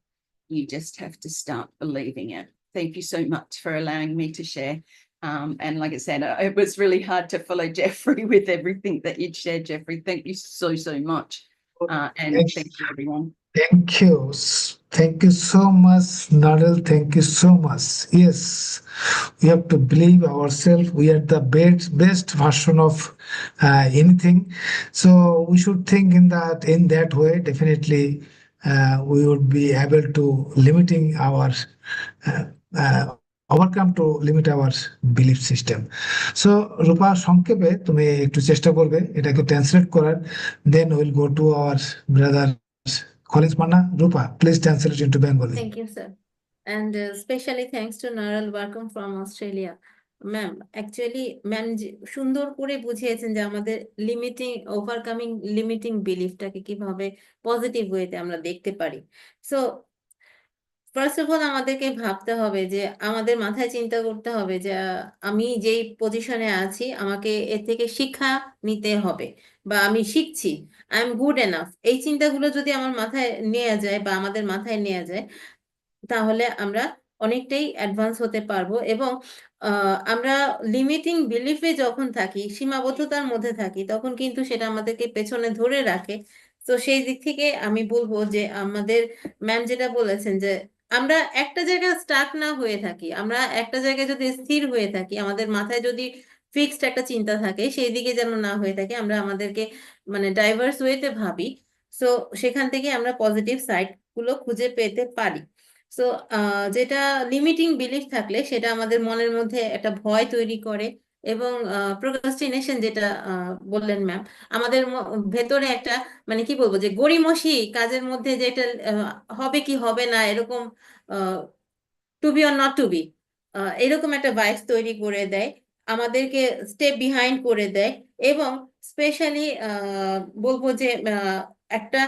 You just have to start believing it. Thank you so much for allowing me to share. And like I said, it was really hard to follow Jeffrey with everything that you'd shared, Jeffrey. Thank you so much. And thank you, everyone. Thank you. Thank you so much, Narelle. Thank you so much. Yes, we have to believe ourselves. We are the best version of anything. So we should think in that way. Definitely, we would be able to limiting our overcome to limit our belief system. So রূপা সংক্ষেপে তুমি একটু চেষ্টা করবে এটাকে translate করার, then we'll go to our brother Collins Manna. Rupa, please translate into Bengali. Thank you, sir. And especially thanks to Narelle, welcome from Australia. Ma'am, actually ma'am সুন্দর করে বুঝিয়েছেন যে আমাদের ওভারকামিং লিমিটিং বিলিফটাকে কিভাবে পজিটিভ ওয়েতে আমরা দেখতে পারি। সো ফার্স্ট অফ অল আমাদেরকে ভাবতে হবে যে আমাদের মাথায় চিন্তা করতে হবে যে আমি যেই পজিশনে আছি আমাকে এর থেকে শিক্ষা নিতে হবে বা আমি শিখছি, আই এম গুড এনাফ। এই চিন্তাগুলো যদি আমার মাথায় নেওয়া যায় বা আমাদের মাথায় নেওয়া যায় তাহলে আমরা অনেকটাই অ্যাডভান্স হতে পারবো। এবং আমরা লিমিটিং বিলিফে যখন থাকি, সীমাবদ্ধতার মধ্যে থাকি, তখন কিন্তু সেটা আমাদেরকে পেছনে ধরে রাখে। তো সেই দিক থেকে আমি বলবো যে আমাদের ম্যাম যেটা বলেছেন যে আমরা একটা জায়গায় স্টাক না হয়ে থাকি, আমরা একটা জায়গায় যদি স্থির হয়ে থাকি, আমাদের মাথায় যদি ফিক্সড একটা চিন্তা থাকে সেই দিকে যেন না হয়ে থাকে, আমরা আমাদেরকে মানে ডাইভার্স ওয়েতে ভাবি। সো সেখান থেকে আমরা পজিটিভ সাইড গুলো খুঁজে পেতে পারি। সো যেটা লিমিটিং বিলিফ থাকলে সেটা আমাদের মনের মধ্যে একটা ভয় তৈরি করে এবং প্রোক্রাস্টিনেশন যেটা বললেন ম্যাম, আমাদের ভেতরে একটা মানে কি বলবো যে গড়িমসি কাজের মধ্যে যেটা হবে কি হবে না এরকম to be or not to be এরকম একটা ভাইবস তৈরি করে দেয়। আমাদেরকে স্টেপ বিহাইন্ড করে দেয়, এবং স্পেশালি বলবো যে একটা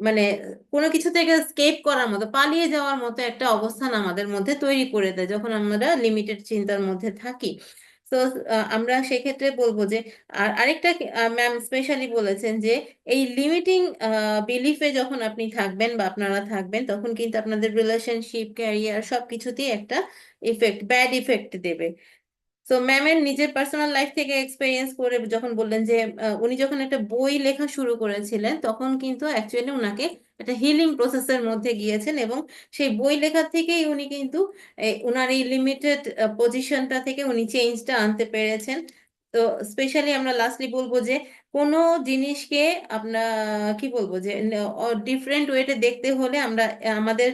মানে কোনো কিছু থেকে স্কেপ করার মতো, পালিয়ে যাওয়ার মতো একটা অবস্থান আমাদের মধ্যে তৈরি করে দেয় যখন আমরা লিমিটেড চিন্তার মধ্যে থাকি। তো আমরা সেক্ষেত্রে বলবো যে আরেকটা ম্যাম স্পেশালি বলেছেন যে এই লিমিটিং বিলিফে যখন আপনি থাকবেন বা আপনারা থাকবেন, তখন কিন্তু আপনাদের রিলেশনশিপ, ক্যারিয়ার সবকিছুতেই একটা ব্যাড ইফেক্ট দেবে। তো ম্যামের নিজের পার্সোনাল লাইফ থেকে এক্সপেরিয়েন্স করে যখন বললেন যে উনি যখন একটা বই লেখা শুরু করেছিলেন, তখন কিন্তু অ্যাকচুয়ালি উনাকে একটা হিলিং প্রসেসের মধ্যে গিয়েছেন, এবং সেই বই লেখা থেকেই উনি কিন্তু উনার এই লিমিটেড পজিশনটা থেকে উনি চেঞ্জটা আনতে পেরেছেন। তো স্পেশালি আমরা লাস্টলি বলবো যে কোনো জিনিসকে আপনার কি বলবো যে ডিফারেন্ট ওয়েতে দেখতে হলে আমরা আমাদের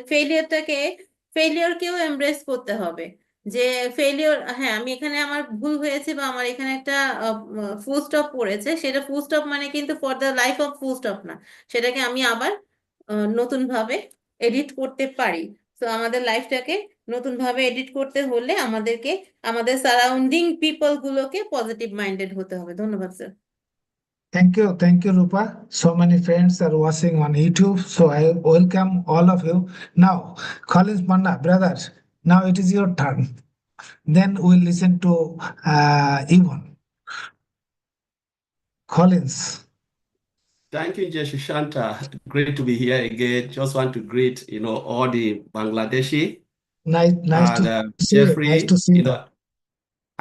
ফেলিয়ারকেও এমব্রেস করতে হবে। যে ফেলিওর, হ্যাঁ আমি এখানে আমার ভুল হয়েছে বা আমার এখানে একটা ফুল স্টপ পড়েছে, সেটা ফুল স্টপ মানে কিন্তু for the life of full stop না, সেটাকে আমি আবার নতুন ভাবে এডিট করতে পারি। তো আমাদের লাইফটাকে নতুন ভাবে এডিট করতে হলে আমাদেরকে আমাদের সারাউন্ডিং পিপল গুলোকে পজিটিভ মাইন্ডেড হতে হবে। ধন্যবাদ sir. Thank you, Rupa. So many friends are watching on YouTube, so I welcome all of you. Now, Collins Panna, brother, now it is your turn. Then we'll listen to Yvonne. Collins. Thank you, Jeshishanta. Great to be here again. Just want to greet, all the Bangladeshi. Nice And to see Jeffrey, you. Nice to see you.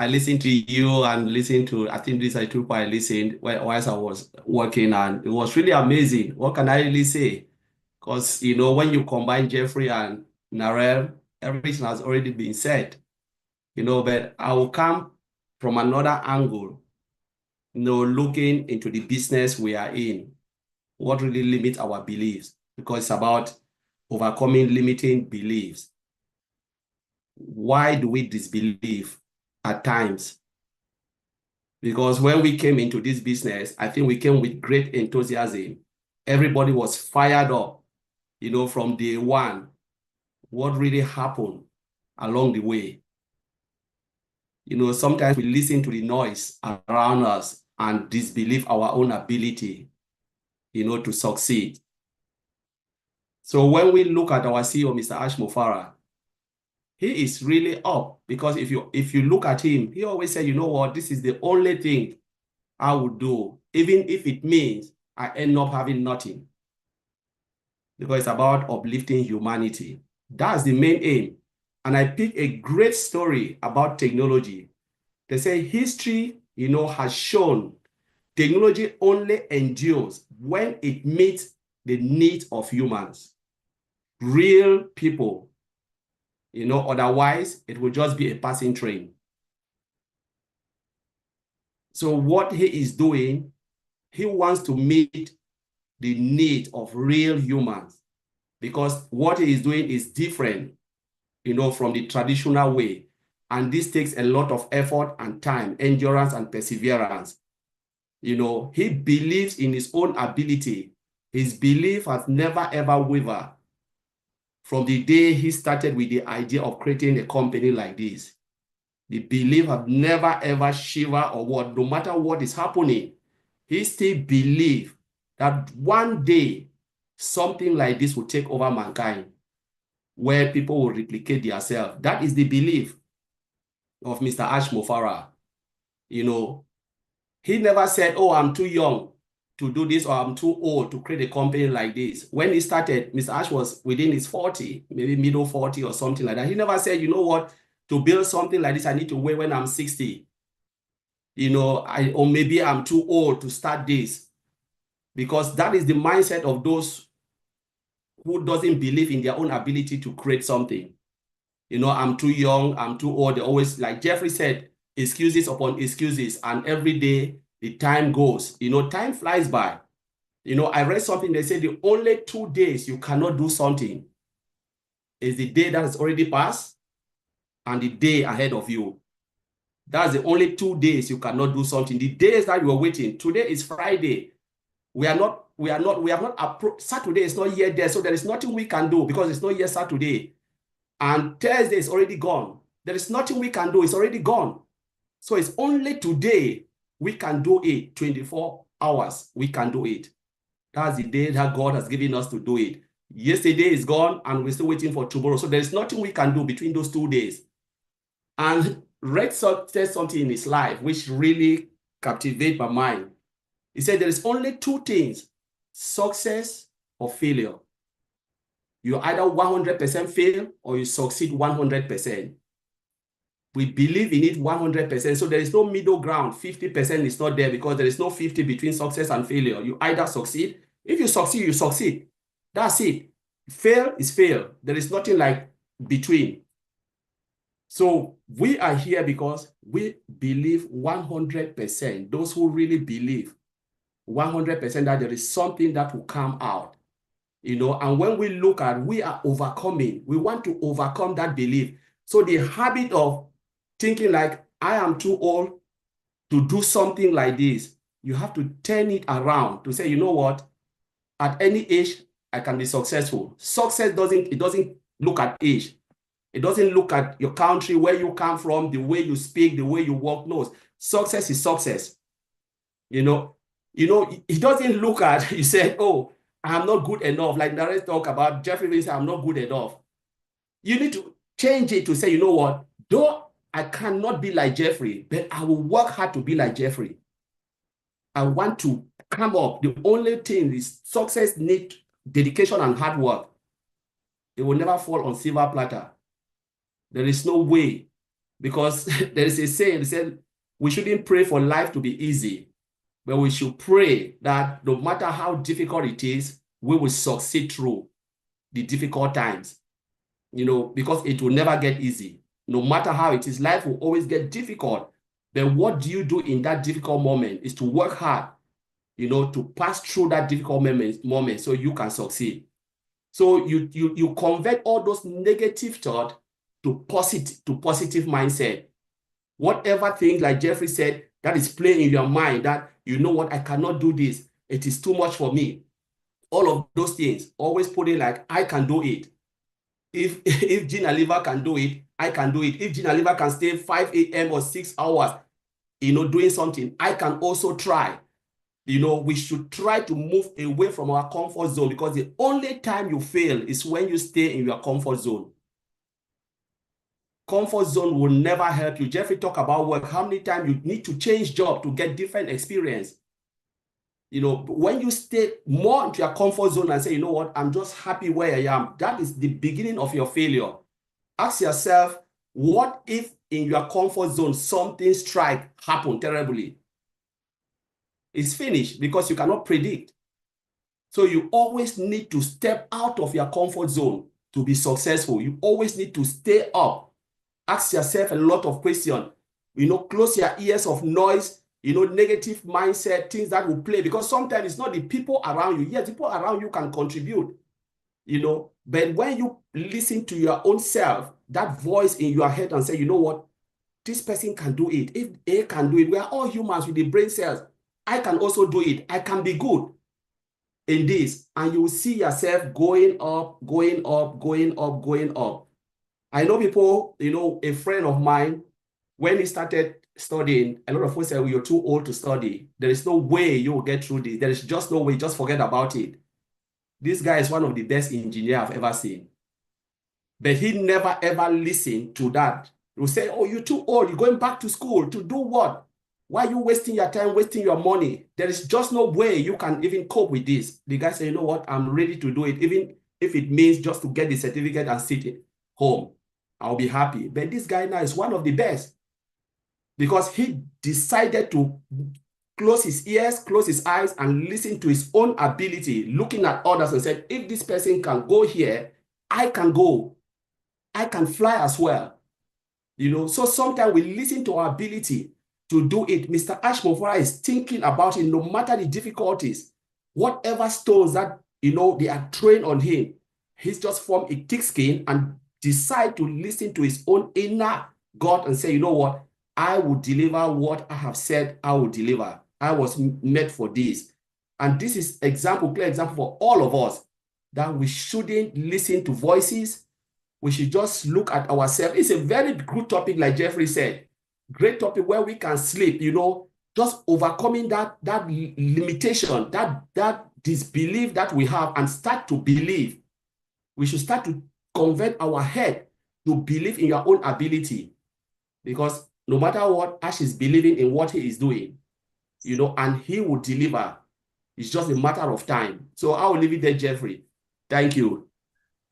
I listened to you and listened to, I think these are two I listened whilst I was working, and it was really amazing. What can I really say? Because, when you combine Jeffrey and Narelle, everything has already been said, but I will come from another angle, looking into the business we are in. What really limits our beliefs? Because it's about overcoming limiting beliefs. Why do we disbelieve at times? Because when we came into this business, I think we came with great enthusiasm. Everybody was fired up, from day one. What really happened along the way? Sometimes we listen to the noise around us and disbelieve our own ability, to succeed. So when we look at our CEO, Mr. Ash Mufara, he is really up, because if you look at him, he always said, you know what, this is the only thing I would do, even if it means I end up having nothing. Because it's about uplifting humanity. That's the main aim. And I pick a great story about technology. They say history, has shown technology only endures when it meets the needs of humans, real people. Otherwise it will just be a passing train. So what he is doing, he wants to meet the need of real humans, because what he is doing is different, from the traditional way. And this takes a lot of effort and time, endurance and perseverance. He believes in his own ability. His belief has never ever wavered from the day he started with the idea of creating a company like this. The belief has never ever shivered or what, no matter what is happening, he still believes that one day something like this will take over mankind, where people will replicate themselves. That is the belief of Mr. Ash Mufara. He never said, oh, I'm too young to do this, or I'm too old to create a company like this. When he started, Mr. Ash was within his 40, maybe middle 40 or something like that. He never said, you know what, to build something like this, I need to wait when I'm 60. Or maybe I'm too old to start this. Because that is the mindset of those who doesn't believe in their own ability to create something. I'm too young, I'm too old. They always, like Jeffrey said, excuses upon excuses, and every day the time goes. Time flies by. I read something, they said the only 2 days you cannot do something is the day that has already passed and the day ahead of you. That's the only 2 days you cannot do something. The days that you are waiting. Today is Friday. We have not approached. Saturday is not yet there, so there is nothing we can do because it's not yet Saturday. And Thursday is already gone. There is nothing we can do, it's already gone. So it's only today we can do it. 24 hours, we can do it. That's the day that God has given us to do it. Yesterday is gone and we're still waiting for tomorrow. So there's nothing we can do between those 2 days. And Rex said something in his life which really captivated my mind. He said there is only 2 things, success or failure. You either 100% fail or you succeed 100%. We believe in it 100%. So there is no middle ground. 50% is not there because there is no 50 between success and failure. You either succeed. If you succeed, you succeed. That's it. Fail is fail. There is nothing like between. So we are here because we believe 100%. Those who really believe 100% that there is something that will come out. You know, and when we look at, we are overcoming. We want to overcome that belief. So the habit of thinking like, I am too old to do something like this, you have to turn it around to say, you know what? At any age, I can be successful. Success doesn't look at age. It doesn't look at your country, where you come from, the way you speak, the way you walk. No, success is success. You know, it doesn't look at, you said, oh, I'm not good enough. Like Narelle talk about, Jeffrey said, I'm not good enough. You need to change it to say, you know what? Though I cannot be like Jeffrey, but I will work hard to be like Jeffrey. I want to come up. The only thing is success needs dedication and hard work. It will never fall on silver platter. There is no way, because there is a saying, they said, we shouldn't pray for life to be easy, but we should pray that no matter how difficult it is, we will succeed through the difficult times, you know, because it will never get easy. No matter how it is, life will always get difficult. But what do you do in that difficult moment is to work hard, you know, to pass through that difficult moment so you can succeed. So you convert all those negative thoughts to positive mindset. Whatever things, like Jeffrey said, that is playing in your mind, that you know what, I cannot do this, it is too much for me. All of those things, always put it like, I can do it. If Gina Liver can do it, I can do it. If Gina Liver can stay 5 a.m. or 6 hours, you know, doing something, I can also try. You know, we should try to move away from our comfort zone, because the only time you fail is when you stay in your comfort zone. Comfort zone will never help you. Jeffrey talked about work. How many times you need to change job to get different experience? You know, when you stay more into your comfort zone and say, you know what, I'm just happy where I am, that is the beginning of your failure. Ask yourself, what if in your comfort zone something happen terribly? It's finished, because you cannot predict. So you always need to step out of your comfort zone to be successful. You always need to stay up. Ask yourself a lot of questions. You know, close your ears of noise, you know, negative mindset, things that will play. Because sometimes it's not the people around you. Yes, people around you can contribute, you know. But when you listen to your own self, that voice in your head, and say, you know what, this person can do it. If A can do it, we are all humans with the brain cells. I can also do it. I can be good in this. And you will see yourself going up, going up, going up, going up. I know people, you know, a friend of mine, when he started studying, a lot of people said, well, you're too old to study. There is no way you will get through this. There is just no way. Just forget about it. This guy is one of the best engineers I've ever seen. But he never, ever listened to that. He will say, oh, you're too old. You're going back to school to do what? Why are you wasting your time, wasting your money? There is just no way you can even cope with this. The guy said, you know what? I'm ready to do it. Even if it means just to get the certificate and sit home, I'll be happy. But this guy now is one of the best, because he decided to close his ears, close his eyes, and listen to his own ability, looking at others and said, if this person can go here, I can go. I can fly as well. You know, so sometimes we listen to our ability to do it. Mr. Ashmofora is thinking about it, no matter the difficulties, whatever stones that, you know, they are throwing on him, he's just formed a thick skin and decide to listen to his own inner God and say, you know what, I will deliver what I have said I will deliver. I was made for this. And this is clear example for all of us, that we shouldn't listen to voices. We should just look at ourselves. It's a very good topic, like Jeffrey said. great topic where we can sleep, just overcoming that limitation, that disbelief that we have, and start to believe. We should start to convert our head to believe in your own ability, because no matter what, Ash is believing in what he is doing, and he will deliver. It's just a matter of time. So I will leave it there, Jeffrey. Thank you.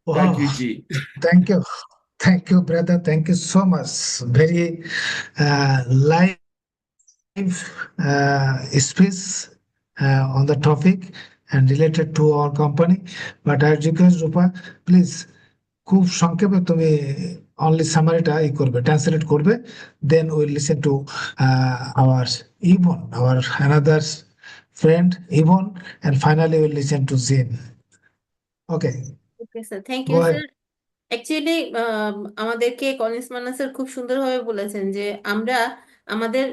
Wow. Thank you, G. Thank you. Thank you, brother. Thank you so much. Very live speech on the topic and related to our company. But I request Rupa, please, খুব সংক্ষেপে তুমি only সামারিটা করবে, translate করবে, then we'll listen to our Yvonne, our another friend Yvonne, and finally we'll listen to Zin. Okay. Okay, sir. Thank Go you, ahead. sir. Actually, আমাদেরকে Collins Manna sir খুব সুন্দরভাবে বলেছেন যে আমরা আমাদের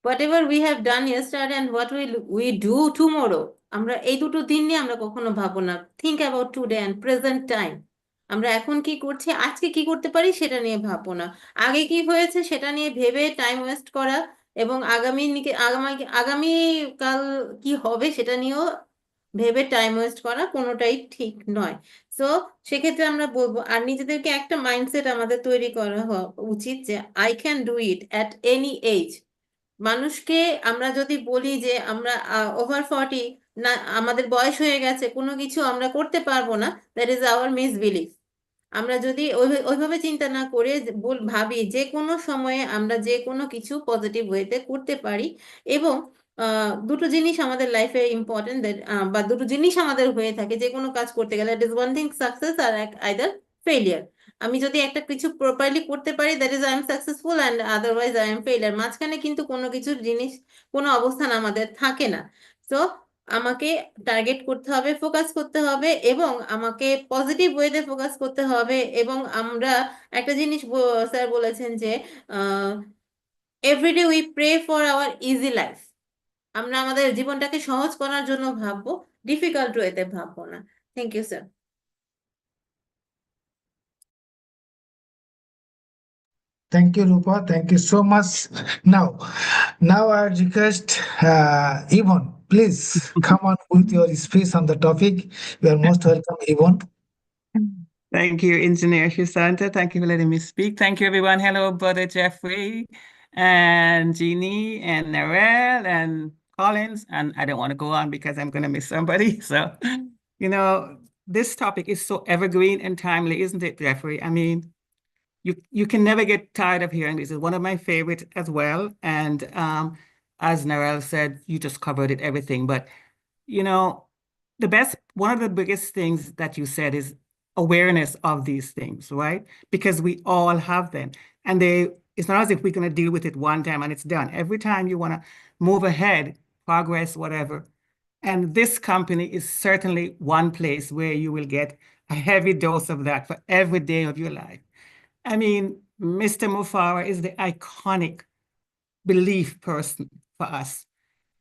whatever we have done yesterday and what will we do tomorrow, আমরা এই দুটো দিন নিয়ে আমরা কখনো ভাবো না। Think about today and present time. আমরা এখন কি করছি, আজকে কি করতে পারি সেটা নিয়ে ভাববো না। আগে কি হয়েছে সেটা নিয়ে ভেবে টাইম ওয়েস্ট করা এবং আগামী কাল কি হবে সেটা নিয়েও ভেবে টাইম ওয়েস্ট করা কোনোটাই ঠিক নয়। সো সেক্ষেত্রে আমরা বলবো, আর নিজেদেরকে একটা মাইন্ডসেট আমাদের তৈরি করা উচিত যে I can do it at any age. মানুষকে আমরা যদি বলি যে আমরা ওভার 40 না, আমাদের বয়স হয়ে গেছে, কোনো কিছু আমরা করতে পারবো না, দ্যাট ইজ আওয়ার মিসবিলিফ। আমরা যদি ওইভাবে চিন্তা না করে ভাবি যে কোনো সময়ে আমরা যে কোনো কিছু পজিটিভ ওয়েতে করতে পারি, এবং দুটো জিনিস আমাদের লাইফে ইম্পর্টেন্ট, বা দুটো জিনিস আমাদের হয়ে থাকে যে কোনো কাজ করতে গেলে, it is one thing success আর আইদার ফেলিয়ার। আমি যদি একটা কিছু প্রপারলি করতে পারি, that is I am successful, and otherwise I am failure. মাঝখানে কিন্তু কোনো কিছুর জিনিস, কোনো অবস্থান আমাদের থাকে না। সো আমাকে টার্গেট করতে হবে, ফোকাস করতে হবে, এবং আমাকে পজিটিভ ওয়েতে ফোকাস করতে হবে। এবং আমরা একটা জিনিস স্যার বলেছেন যে everyday we pray for our easy life. আমরা আমাদের জীবনটাকে সহজ করার জন্য ভাববো, ডিফিকাল্ট ওয়েতে ভাববো না। Thank you sir. Thank you, Rupa. Thank you so much. Now I request Yvonne, please come on with your speech on the topic. You are most welcome, Yvonne. Thank you, Engineer Shisanta. Thank you for letting me speak. Thank you, everyone. Hello, Brother Jeffrey and Jeannie and Narelle and Collins. And I don't want to go on because I'm going to miss somebody. So, this topic is so evergreen and timely, isn't it, Jeffrey? I mean, you can never get tired of hearing this. It's one of my favorites as well. And as Narelle said, you just covered it, everything. But, one of the biggest things that you said is awareness of these things, right? Because we all have them. And it's not as if we're going to deal with it one time and it's done. Every time you want to move ahead, progress, whatever. And this company is certainly one place where you will get a heavy dose of that for every day of your life. I mean, Mr. Mufara is the iconic belief person for us.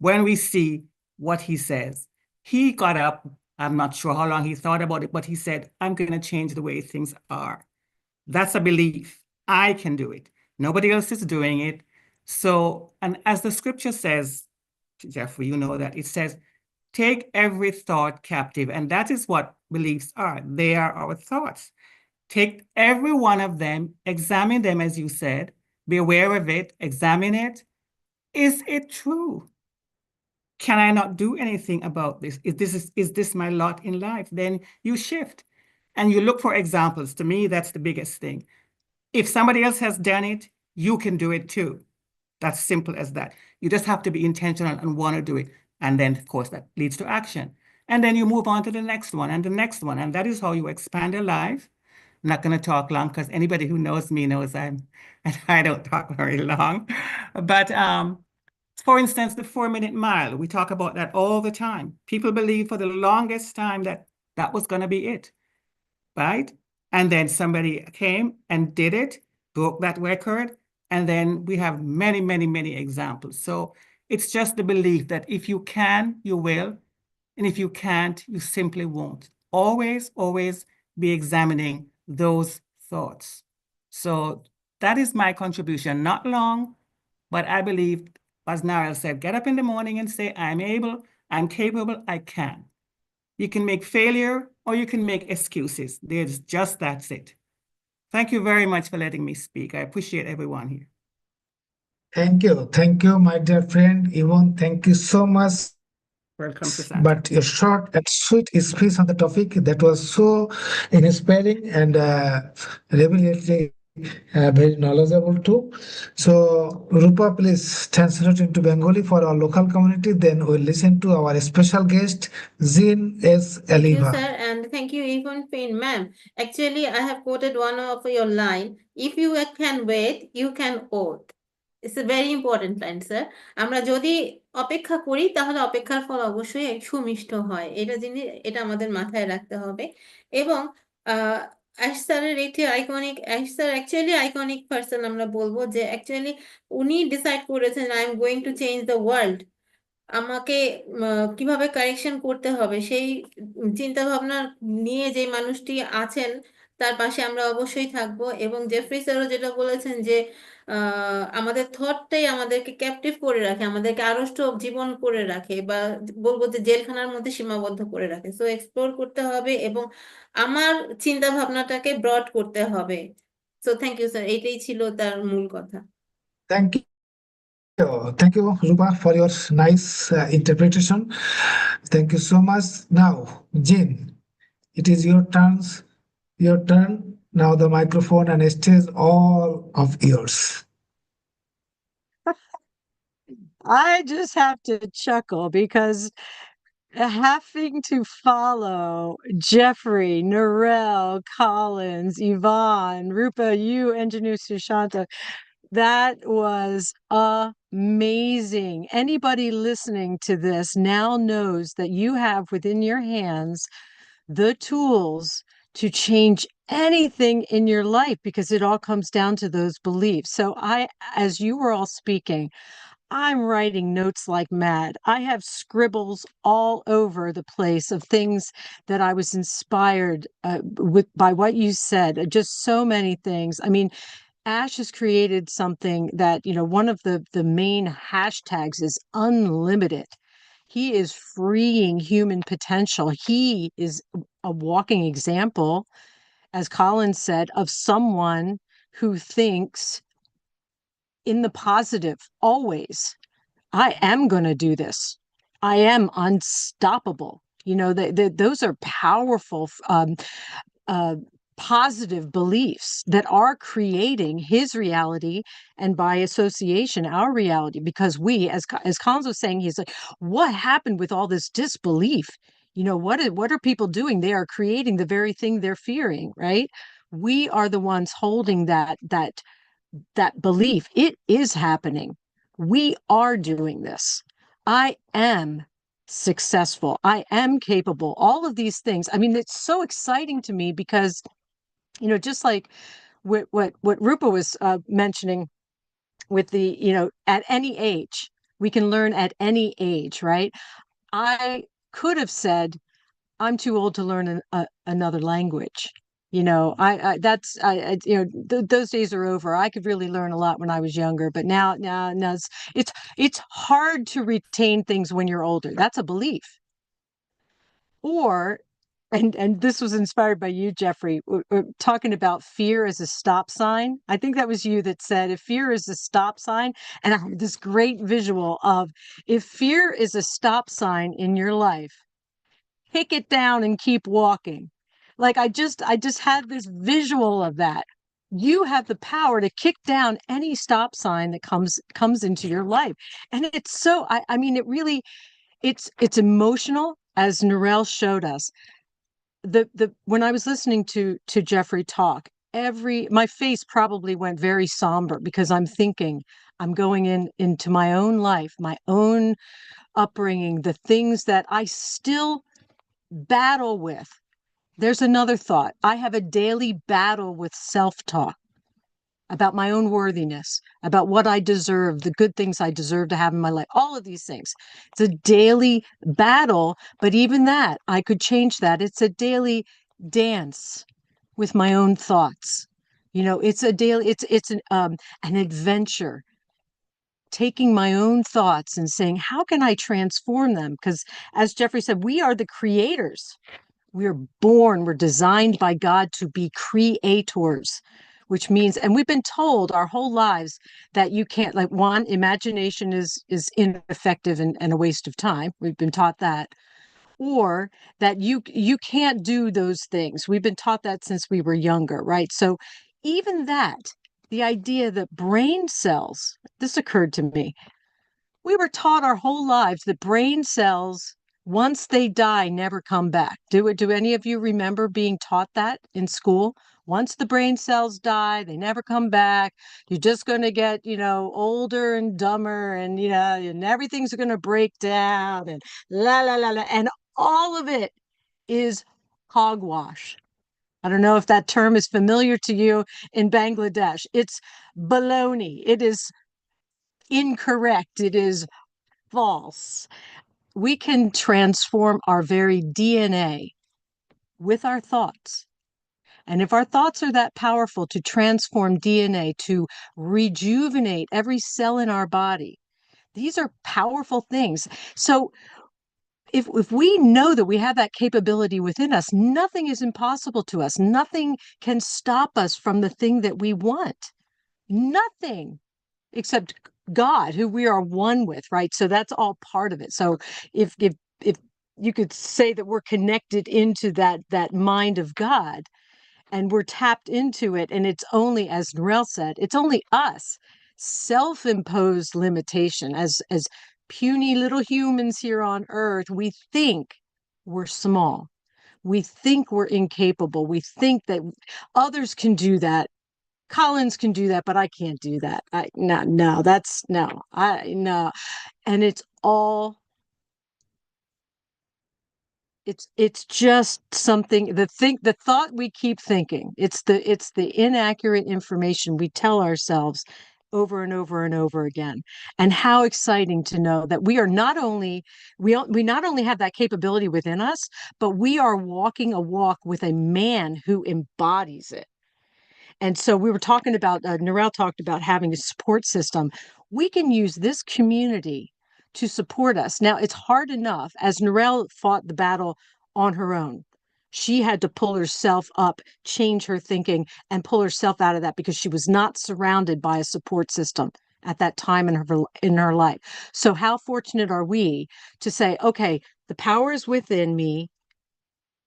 When we see what he says, he got up, I'm not sure how long he thought about it, but he said, I'm going to change the way things are. That's a belief. I can do it. Nobody else is doing it. So, and as the scripture says, Jeffrey, you know that it says, take every thought captive. And that is what beliefs are. They are our thoughts. Take every one of them, examine them, as you said, be aware of it, examine it. Is it true? Can I not do anything about this? Is this my lot in life? Then you shift and you look for examples. To me, that's the biggest thing. If somebody else has done it, you can do it too. That's simple as that. You just have to be intentional and want to do it. And then, of course, that leads to action. And then you move on to the next one and the next one. And that is how you expand a life. I'm not going to talk long because anybody who knows me knows I don't talk very long. But for instance, the 4-minute mile, we talk about that all the time. People believe for the longest time that was going to be it, right? And then somebody came and did it, broke that record. And then we have many, many, many examples. So it's just the belief that if you can, you will. And if you can't, you simply won't. Always, always be examining those thoughts. So that is my contribution. Not long, but I believe, as Narelle said, get up in the morning and say, I'm able, I'm capable, I can. You can make failure or you can make excuses. There's just that's it. Thank you very much for letting me speak. I appreciate everyone here. Thank you, my dear friend Yvonne. Thank you so much. Welcome, Santa. But your short and sweet speech on the topic that was so inspiring and revelatory, very knowledgeable too. So, Rupa, please translate into Bengali for our local community. Then we'll listen to our special guest, Jean S. Thank you, Aliva. sir, and thank you, Yvonne Payne, ma'am. Actually, I have quoted one of your line. If you can wait, you can oath. It's a very important line, sir. আমরা যদি অপেক্ষা করি তাহলে অপেক্ষার ফল অবশ্যই সুমিষ্ট হয়। এটা আমাদের মাথায় রাখতে হবে। এবং অ্যাশ স্যারের একটি ash sir actually iconic person আমরা বলবো যে অ্যাকচুয়ালি উনি ডিসাইড করেছেন I am going to change the world. আমাকে কিভাবে কারেকশন করতে হবে সেই চিন্তা ভাবনা নিয়ে যে মানুষটি আছেন তার পাশে আমরা অবশ্যই থাকবো। এবং জেফ্রি স্যারও যেটা বলেছেন যে আমাদের থটটাই আমাদেরকে ক্যাপটিভ করে রাখে, আমাদেরকে আড়ষ্ট জীবন করে রাখে, বা বলবো যে জেলখানার মধ্যে সীমাবদ্ধ করে রাখে। সো এক্সপ্লোর করতে হবে এবং আমার চিন্তা ভাবনাটাকে ব্রড করতে হবে। সো থ্যাংক ইউ স্যার, এইটাই ছিল তার মূল কথা। Thank you. Thank you, Rupa, for your nice interpretation. Thank you so much. Now, Jean, it is your turn. Now the microphone and stage all of yours. I just have to chuckle because having to follow Jeffrey, Narelle, Collins, Yvonne, Rupa, you, Engineer Sushanta, that was amazing. Anybody listening to this now knows that you have within your hands the tools to change anything in your life, because it all comes down to those beliefs. So as you were all speaking, I'm writing notes like mad. I have scribbles all over the place of things that I was inspired by what you said. Just so many things. I mean, Ash has created something that, one of the main hashtags is unlimited. He is freeing human potential. He is a walking example, as Colin said, of someone who thinks in the positive always. I am going to do this. I am unstoppable. Those are powerful, positive beliefs that are creating his reality, and by association, our reality. Because we, as Collins was saying, he's like, what happened with all this disbelief? What are people doing? They are creating the very thing they're fearing, right? We are the ones holding that belief. It is happening. We are doing this. I am successful. I am capable. All of these things. I mean, it's so exciting to me because, just like what Rupa was mentioning with the, at any age, we can learn at any age, right? I could have said, I'm too old to learn another language. Those days are over. I could really learn a lot when I was younger, but now it's hard to retain things when you're older. That's a belief. And this was inspired by you, Jeffrey, talking about fear as a stop sign. I think that was you that said, if fear is a stop sign, and I have this great visual of, if fear is a stop sign in your life, kick it down and keep walking. Like I just had this visual of that. You have the power to kick down any stop sign that comes into your life. And it's so, I mean, it really, it's emotional, as Narelle showed us. When I was listening to Jeffrey talk, my face probably went very somber, because I'm thinking, I'm going into my own life, my own upbringing, the things that I still battle with. There's another thought. I have a daily battle with self-talk about my own worthiness, about what I deserve, the good things I deserve to have in my life, all of these things. It's a daily battle, but even that, I could change that. It's a daily dance with my own thoughts. It's a daily, it's an adventure, taking my own thoughts and saying, how can I transform them? Because as Jeffrey said, we are the creators. We're born, we're designed by God to be creators, which means, and we've been told our whole lives that you can't, like, one, imagination is ineffective and a waste of time. We've been taught that. Or that you can't do those things. We've been taught that since we were younger, right? So even that, the idea that brain cells, this occurred to me. We were taught our whole lives that brain cells, once they die, never come back. Do any of you remember being taught that in school? Once the brain cells die, they never come back. You're just going to get, older and dumber, and and everything's going to break down, and la la la la, and all of it is hogwash. I don't know if that term is familiar to you in Bangladesh. It's baloney. It is incorrect. It is false. We can transform our very DNA with our thoughts. And if our thoughts are that powerful to transform DNA, to rejuvenate every cell in our body, these are powerful things. So if we know that we have that capability within us, nothing is impossible to us. Nothing can stop us from the thing that we want. Nothing, except God, who we are one with, right? So that's all part of it. So if you could say that we're connected into that mind of God, and we're tapped into it, and it's only, as Narelle said, it's only us, self-imposed limitation, as puny little humans here on earth. We think we're small. We think we're incapable. We think that others can do that. Collins can do that, but I can't do that. No, and it's all, it's just something, the thought we keep thinking. It's the inaccurate information we tell ourselves over and over and over again. And how exciting to know that we not only have that capability within us, but we are walking a walk with a man who embodies it. And so we were talking about, Narelle talked about having a support system. We can use this community to support us. Now, it's hard enough, as Narelle fought the battle on her own. She had to pull herself up, change her thinking, and pull herself out of that, because she was not surrounded by a support system at that time in her life. So how fortunate are we to say, okay, the power is within me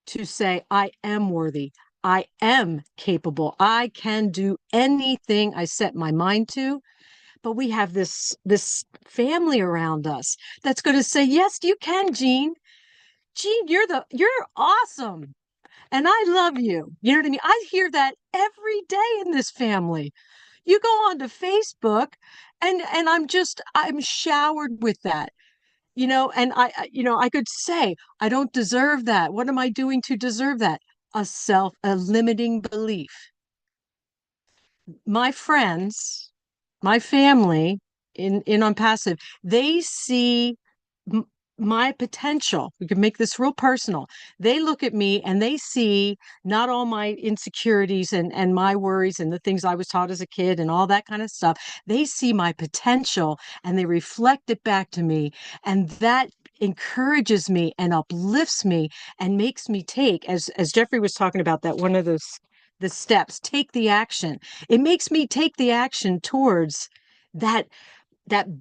to say, I am worthy. I am capable. I can do anything I set my mind to. But we have this family around us that's going to say, yes, you can, Jean. Jean, you're awesome. And I love you. You know what I mean? I hear that every day in this family. You go onto Facebook, and I'm showered with that. And I could say, I don't deserve that. What am I doing to deserve that? A limiting belief. My friends, my family in ONPASSIVE, they see my potential. We can make this real personal. They look at me and they see not all my insecurities and my worries and the things I was taught as a kid and all that kind of stuff. They see my potential and they reflect it back to me. And that encourages me and uplifts me and makes me take, as Jeffrey was talking about, that one of the steps, take the action. It makes me take the action towards that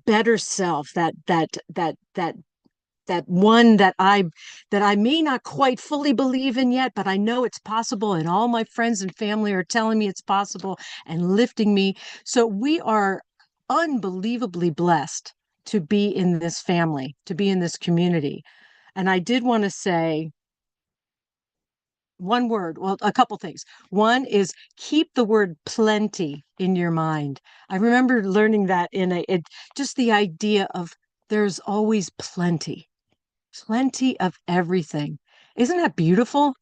better self, that one that I may not quite fully believe in yet, but I know it's possible, and all my friends and family are telling me it's possible and lifting me. So we are unbelievably blessed to be in this family, to be in this community. And I did want to say one word, well, a couple things. One is, keep the word plenty in your mind. I remember learning that just the idea of there's always plenty of everything. Isn't that beautiful?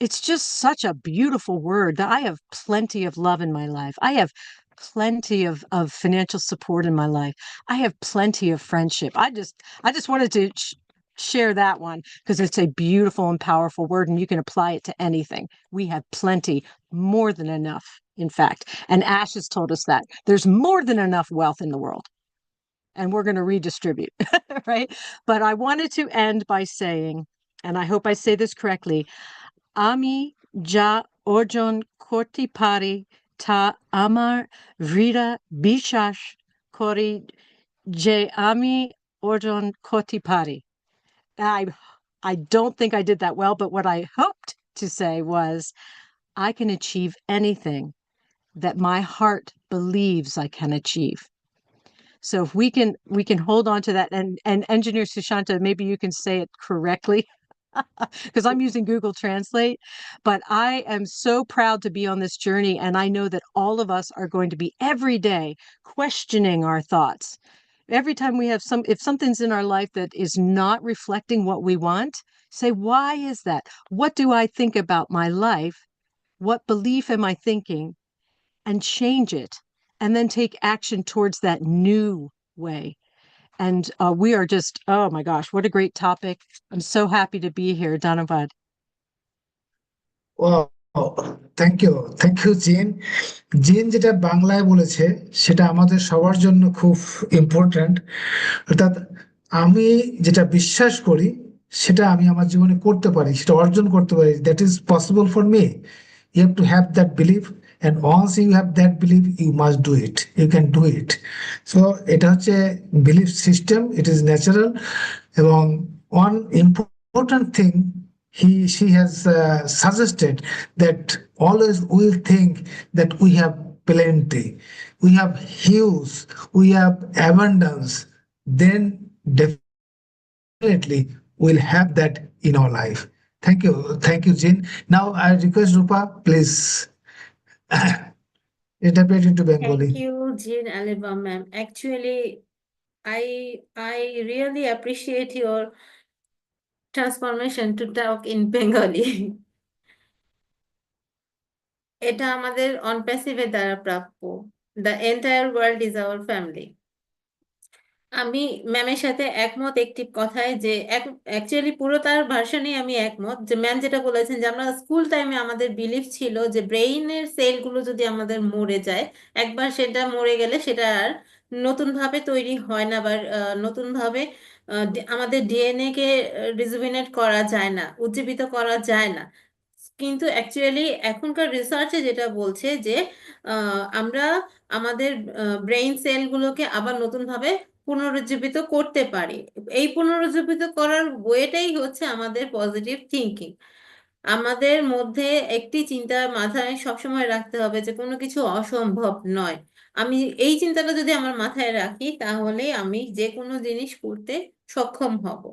It's just such a beautiful word, that I have plenty of love in my life. I have plenty of financial support in my life. I have plenty of friendship. I just wanted to share that one because it's a beautiful and powerful word and you can apply it to anything. We have plenty, more than enough, in fact. And Ash has told us that there's more than enough wealth in the world and we're going to redistribute, right? But I wanted to end by saying, and I hope I say this correctly, Ami ja orjon korti pari ta amar vrida bishash kori je ami orjon korti pari. I don't think I did that well, but what I hoped to say was I can achieve anything that my heart believes I can achieve. So if we can hold on to that, and Engineer Sushanta, maybe you can say it correctly because I'm using Google Translate, but I am so proud to be on this journey. And I know that all of us are going to be every day questioning our thoughts. Every time we have if something's in our life that is not reflecting what we want, say, why is that? What do I think about my life? What belief am I thinking? And change it. And then take action towards that new way. And we are just, oh my gosh, what a great topic. I'm so happy to be here, Dhanavad. Wow, thank you জিন। জিন যেটা বাংলায় বলেছে সেটা আমাদের সবার জন্য খুব ইম্পর্ট্যান্ট। অর্থাৎ আমি যেটা বিশ্বাস করি সেটা আমি আমার জীবনে করতে পারি, সেটা অর্জন করতে পারি। That is possible for me. You have to have that belief, and once you have that belief you must do it, you can do it. So এটা হচ্ছে belief system, it is natural. এবং one important thing she has suggested that always we'll think that we have plenty, we have huge, we have abundance, then definitely we'll have that in our life. Thank you Jin. Now I request Rupa, please interpret into Bengali. Thank you, Jean Aliba ma'am. Actually, I really appreciate your transformation to talk in Bengali. এটা আমাদের অনপ্যাসিভের দ্বারা প্রাপ্য। The entire world is our family. আমি ম্যামের সাথে একমত একটি কথায়, যে অ্যাকচুয়ালি পুরো তার ভার্সনেই আমি একমত, যে ম্যাম যেটা বলেছেন যে আমরা স্কুল টাইমে আমাদের বিলিফ ছিল যে ব্রেইনের সেলগুলো যদি আমাদের মরে যায়, একবার সেটা মরে গেলে সেটা আর নতুন ভাবে তৈরি হয় না, বা নতুন ভাবে আমাদের ডিএনএ কে রিজুভিনেট করা যায় না, উজ্জীবিত করা যায় না। কিন্তু অ্যাকচুয়ালি এখনকার রিসার্চে যেটা বলছে যে আমরা আমাদের ব্রেইন সেলগুলোকে আবার নতুনভাবে পুনরুজ্জীবিত করতে পারি। এই পুনরুজ্জীবিত করার ওয়েটাই হচ্ছে আমাদের পজিটিভ থিঙ্কিং। আমাদের মধ্যে একটি চিন্তা মাথায় সবসময় রাখতে হবে যে কোনো কিছু অসম্ভব নয়। আমি এই চিন্তাটা যদি আমার মাথায় রাখি তাহলে আমি যে কোনো জিনিস করতে সক্ষম হব।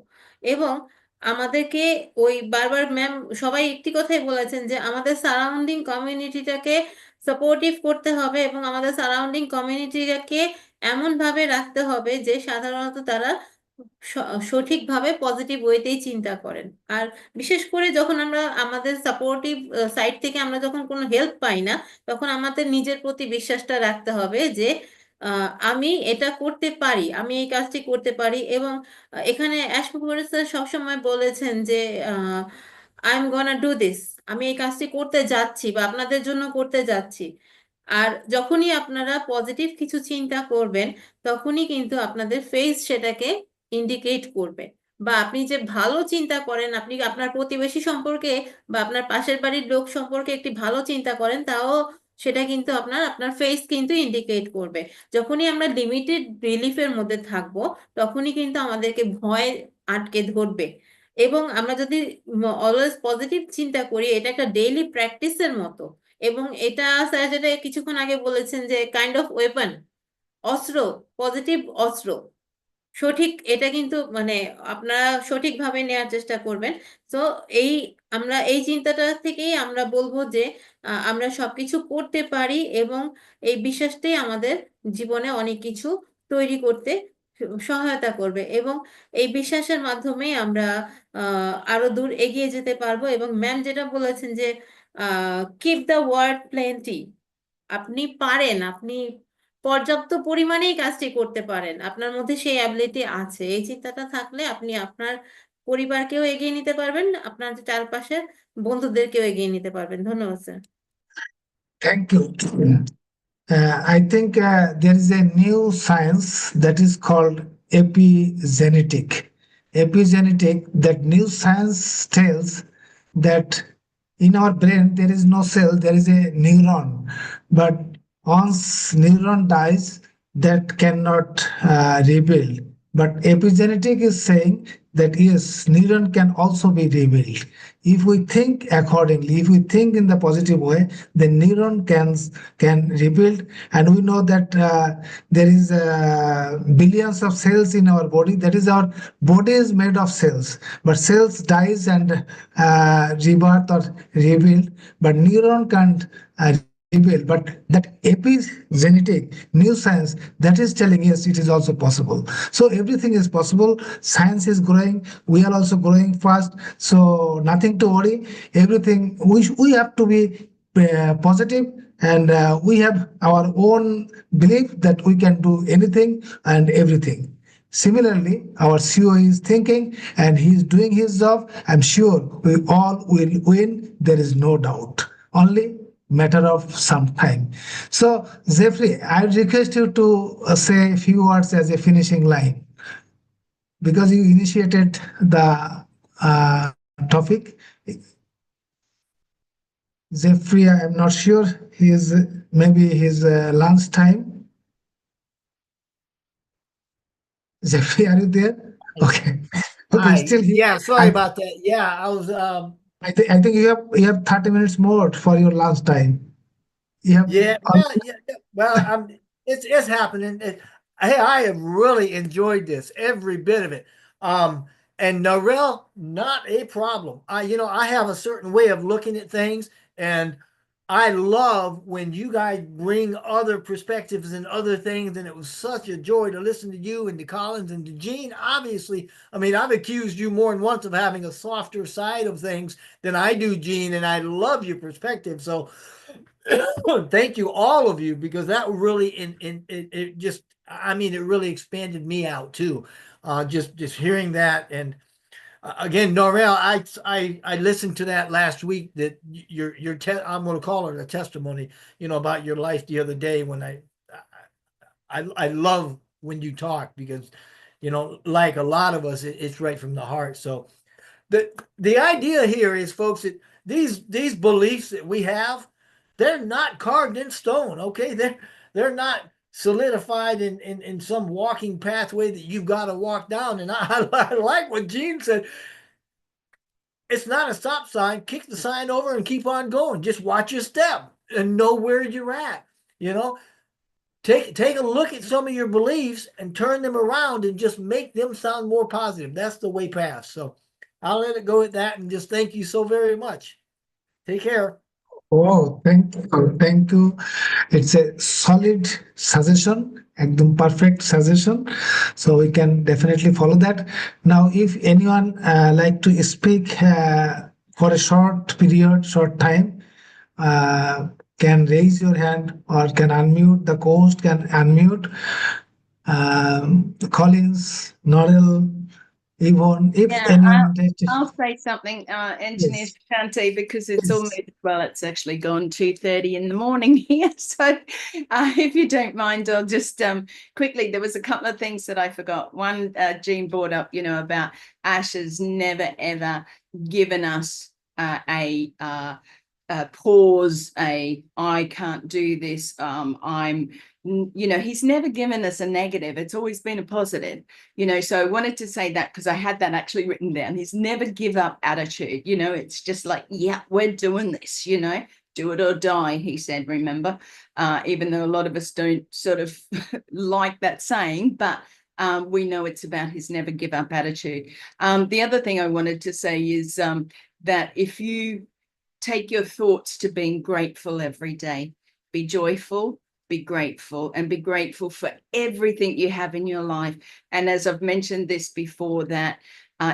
এবং আমাদেরকে ওই বারবার ম্যাম সবাই একটি কথাই বলেছেন যে আমাদের সারাউন্ডিং কমিউনিটিটাকে সাপোর্টিভ করতে হবে এবং আমাদের সারাউন্ডিং কমিউনিটিটাকে এমনভাবে রাখতে হবে যে সাধারণত তারা সঠিকভাবে পজিটিভ ওয়েতেই চিন্তা করেন। আর বিশেষ করে যখন আমরা আমাদের সাপোর্টিভ সাইড থেকে আমরা যখন কোনো হেল্প পাই না, তখন আমাদের নিজের প্রতি বিশ্বাসটা রাখতে হবে যে আমি এটা করতে পারি, আমি এই কাজটি করতে পারি। এবং এখানে অ্যাশপুকুর স্যার সবসময় বলেছেন যে I am gonna do this, আমি এই কাজটি করতে যাচ্ছি বা আপনাদের জন্য করতে যাচ্ছি। আর যখনই আপনারা পজিটিভ কিছু চিন্তা করবেন তখনই কিন্তু আপনাদের ফেস সেটাকে ইন্ডিকেট করবে। বা আপনি যে ভালো চিন্তা করেন, আপনি আপনার প্রতিবেশী সম্পর্কে বা আপনার পাশের বাড়ির লোক সম্পর্কে একটি ভালো চিন্তা করেন, তাও সেটা কিন্তু আপনার ফেস কিন্তু ইন্ডিকেট করবে। যখনই আমরা লিমিটেড বিলিফের মধ্যে থাকবো তখনই কিন্তু আমাদেরকে ভয় আটকে ধরবে। এবং আমরা যদি অলওয়েজ পজিটিভ চিন্তা করি, এটা একটা ডেইলি প্র্যাকটিসের মতো। এবং এটা স্যার যেটা কিছুক্ষণ আগে বলেছেন যে কাইন্ড অফ ওয়েপন, অস্ত্র, পজিটিভ অস্ত্র। সঠিক, এটা কিন্তু মানে আপনারা সঠিকভাবে নেওয়ার চেষ্টা করবেন। তো আমরা এই চিন্তাটা থেকেই আমরা বলবো যে আমরা সবকিছু করতে পারি এবং এই বিশ্বাসটাই আমাদের জীবনে অনেক কিছু তৈরি করতে সহায়তা করবে। এবং এই বিশ্বাসের মাধ্যমে আমরা আরো দূর এগিয়ে যেতে পারবো। এবং ম্যাম যেটা বলেছেন যে কিপ দ্য ওয়ার্ড প্লেন্টি, আপনি পারেন, আপনি পর্যাপ্ত পরিমাণেই কাজটি করতে পারেন, আপনার মধ্যে সেই অ্যাবিলিটি আছে। এই চিন্তাটা থাকলে আপনি আপনার পরিবারকেও এগিয়ে নিতে পারবেন, আপনার যে চারপাশে বন্ধুদেরকেও এগিয়ে নিতে পারবেন। ধন্যবাদ sir. Thank you. I think there is a new science that is called epigenetic. Epigenetic, that new science tells that in our brain there is no cell, there is a neuron. But once neuron dies, that cannot rebuild. But epigenetic is saying that yes, neuron can also be rebuilt. If we think accordingly, if we think in the positive way, the neuron can rebuild. And we know that there is billions of cells in our body. That is, our body is made of cells, but cells dies and rebirth or rebuild, but neuron can't rebuild. But that epigenetic new science, that is telling yes, it is also possible. So everything is possible. Science is growing, we are also growing fast, so nothing to worry. Everything, we have to be positive, and we have our own belief that we can do anything and everything. Similarly, our CEO is thinking and he is doing his job. I'm sure we all will win. There is no doubt. Only matter of some time. So, Jeffrey, I request you to say a few words as a finishing line, because you initiated the topic. Jeffrey, I am not sure. He is maybe his lunch time. Jeffrey, are you there? Okay. Okay, Hi. still here. Yeah, sorry I- about that. Yeah, I was I think you have 30 minutes more for your lunch time. You have yeah, well, it's happening. Hey, I have really enjoyed this, every bit of it. And Narelle, not a problem. I have a certain way of looking at things, and I love when you guys bring other perspectives and other things, and it was such a joy to listen to you and to Collins and to Gene. Obviously, I mean, I've accused you more than once of having a softer side of things than I do, Gene, and I love your perspective. So thank you, all of you, because that really it just, I mean, it really expanded me out too. Just hearing that. And again, Norel, I listened to that last week, that I'm going to call it a testimony, about your life the other day, when I love when you talk, because like a lot of us, it's right from the heart. So the idea here is, folks, that these beliefs that we have, they're not carved in stone. Okay, they're not solidified in some walking pathway that you've got to walk down. And I like what Gene said. It's not a stop sign. Kick the sign over and keep on going. Just watch your step and know where you're at. Take a look at some of your beliefs and turn them around and just make them sound more positive. That's the way past. So I'll let it go at that, and just thank you so very much. Take care. Oh, thank you. Thank you. It's a solid suggestion, ekdom perfect suggestion. So we can definitely follow that. Now, if anyone like to speak for a short period, short time, can raise your hand or can unmute. The host can unmute. Collins, Norel, Yvonne, if Yeah, anyone. I'll say something, Engineer Yes. Shante, because it's Please. almost, well, it's actually gone 2:30 in the morning here. So if you don't mind, I'll just quickly, there was a couple of things that I forgot. One, Jean brought up, about Ash has never, ever given us a pause, I can't do this, he's never given us a negative. It's always been a positive, so I wanted to say that, because I had that actually written down. He's never give up attitude. It's just like, yeah, we're doing this, do it or die, he said, remember, even though a lot of us don't sort of like that saying, but we know it's about his never give up attitude. The other thing I wanted to say is that if you take your thoughts to being grateful every day, be joyful, be grateful, and be grateful for everything you have in your life. And as I've mentioned this before, that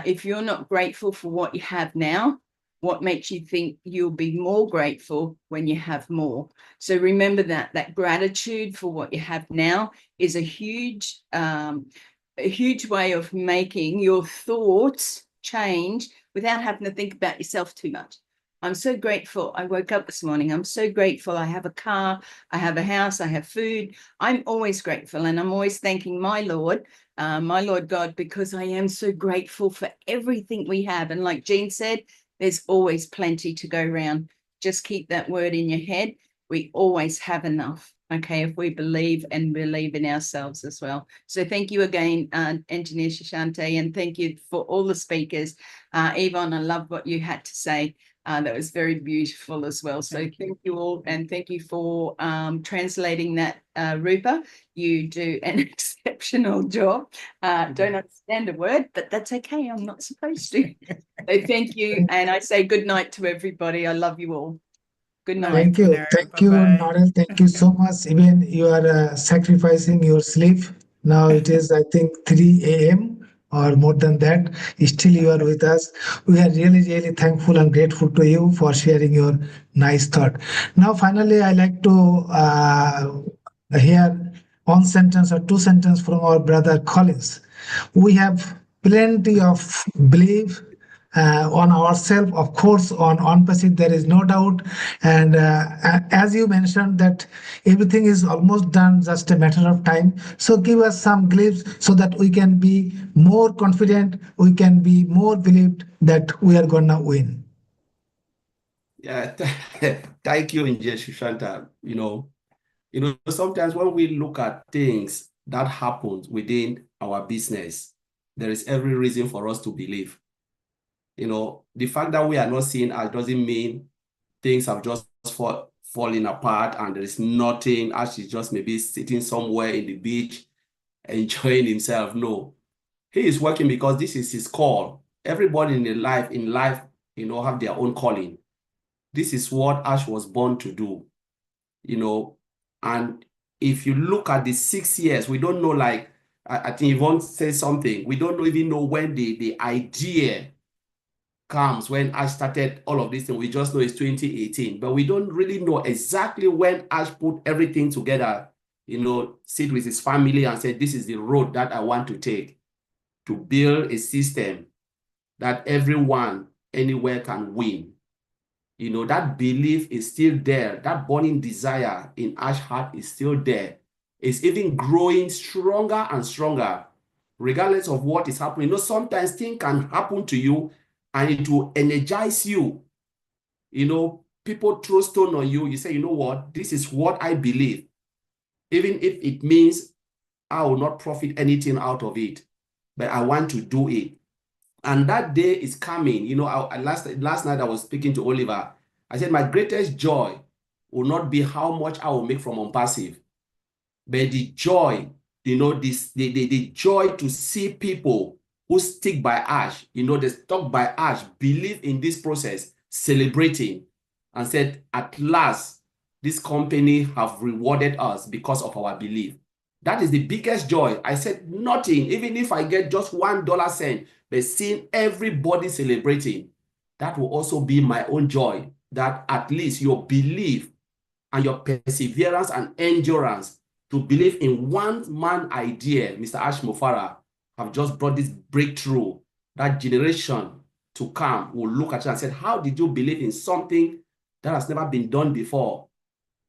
if you're not grateful for what you have now, what makes you think you'll be more grateful when you have more? So remember that gratitude for what you have now is a huge way of making your thoughts change without having to think about yourself too much. I'm so grateful. I woke up this morning. I'm so grateful. I have a car, I have a house, I have food. I'm always grateful, and I'm always thanking my Lord God, because I am so grateful for everything we have. And like Jean said, there's always plenty to go around. Just keep that word in your head. We always have enough. Okay, if we believe in ourselves as well. So thank you again, Engineer Shashante, and thank you for all the speakers. Yvonne, I love what you had to say. That was very beautiful as well. So thank you all, and thank you for translating that, Rupa. You do an exceptional job. Don't understand a word, but that's okay. I'm not supposed to. So thank you, and I say good night to everybody. I love you all. Good night. Thank you. Thank you, Narelle. Thank you so much. Even you are sacrificing your sleep. Now it is, I think, 3 a.m. or more than that. Still you are with us. We are really, really thankful and grateful to you for sharing your nice thought. Now, finally, I like to hear one sentence or two sentences from our brother Collins. We have plenty of belief on ourselves, of course, on ONPASSIVE, there is no doubt. And as you mentioned that everything is almost done, just a matter of time. So give us some glimpse so that we can be more confident, we can be more believed that we are gonna win. Yeah, thank you, Engineer Shushanta. Sometimes when we look at things that happen within our business, there is every reason for us to believe. The fact that we are not seeing us doesn't mean things have just fallen apart and there is nothing. Ash is just maybe sitting somewhere in the beach, enjoying himself. No, he is working because this is his call. Everybody in life, have their own calling. This is what Ash was born to do, and if you look at the 6 years, we don't know, like, I think Yvonne said something, we don't even know when the idea comes, when Ash started all of this thing. We just know it's 2018, but we don't really know exactly when Ash put everything together, sit with his family and said, this is the road that I want to take to build a system that everyone anywhere can win. That belief is still there. That burning desire in Ash's heart is still there. It's even growing stronger and stronger, regardless of what is happening. Sometimes things can happen to you and it will energize you. People throw stone on you. You say, you know what? This is what I believe. Even if it means I will not profit anything out of it, but I want to do it. And that day is coming. Last night I was speaking to Oliver. I said, my greatest joy will not be how much I will make from ONPASSIVE, but the joy, the joy to see people who stick by Ash, they stuck by Ash, believe in this process, celebrating, and said, at last, this company have rewarded us because of our belief. That is the biggest joy. I said nothing, even if I get just $1 cent, but seeing everybody celebrating, that will also be my own joy, that at least your belief and your perseverance and endurance to believe in one man idea, Mr. Ash Mofara, have just brought this breakthrough. That generation to come will look at you and say, how did you believe in something that has never been done before?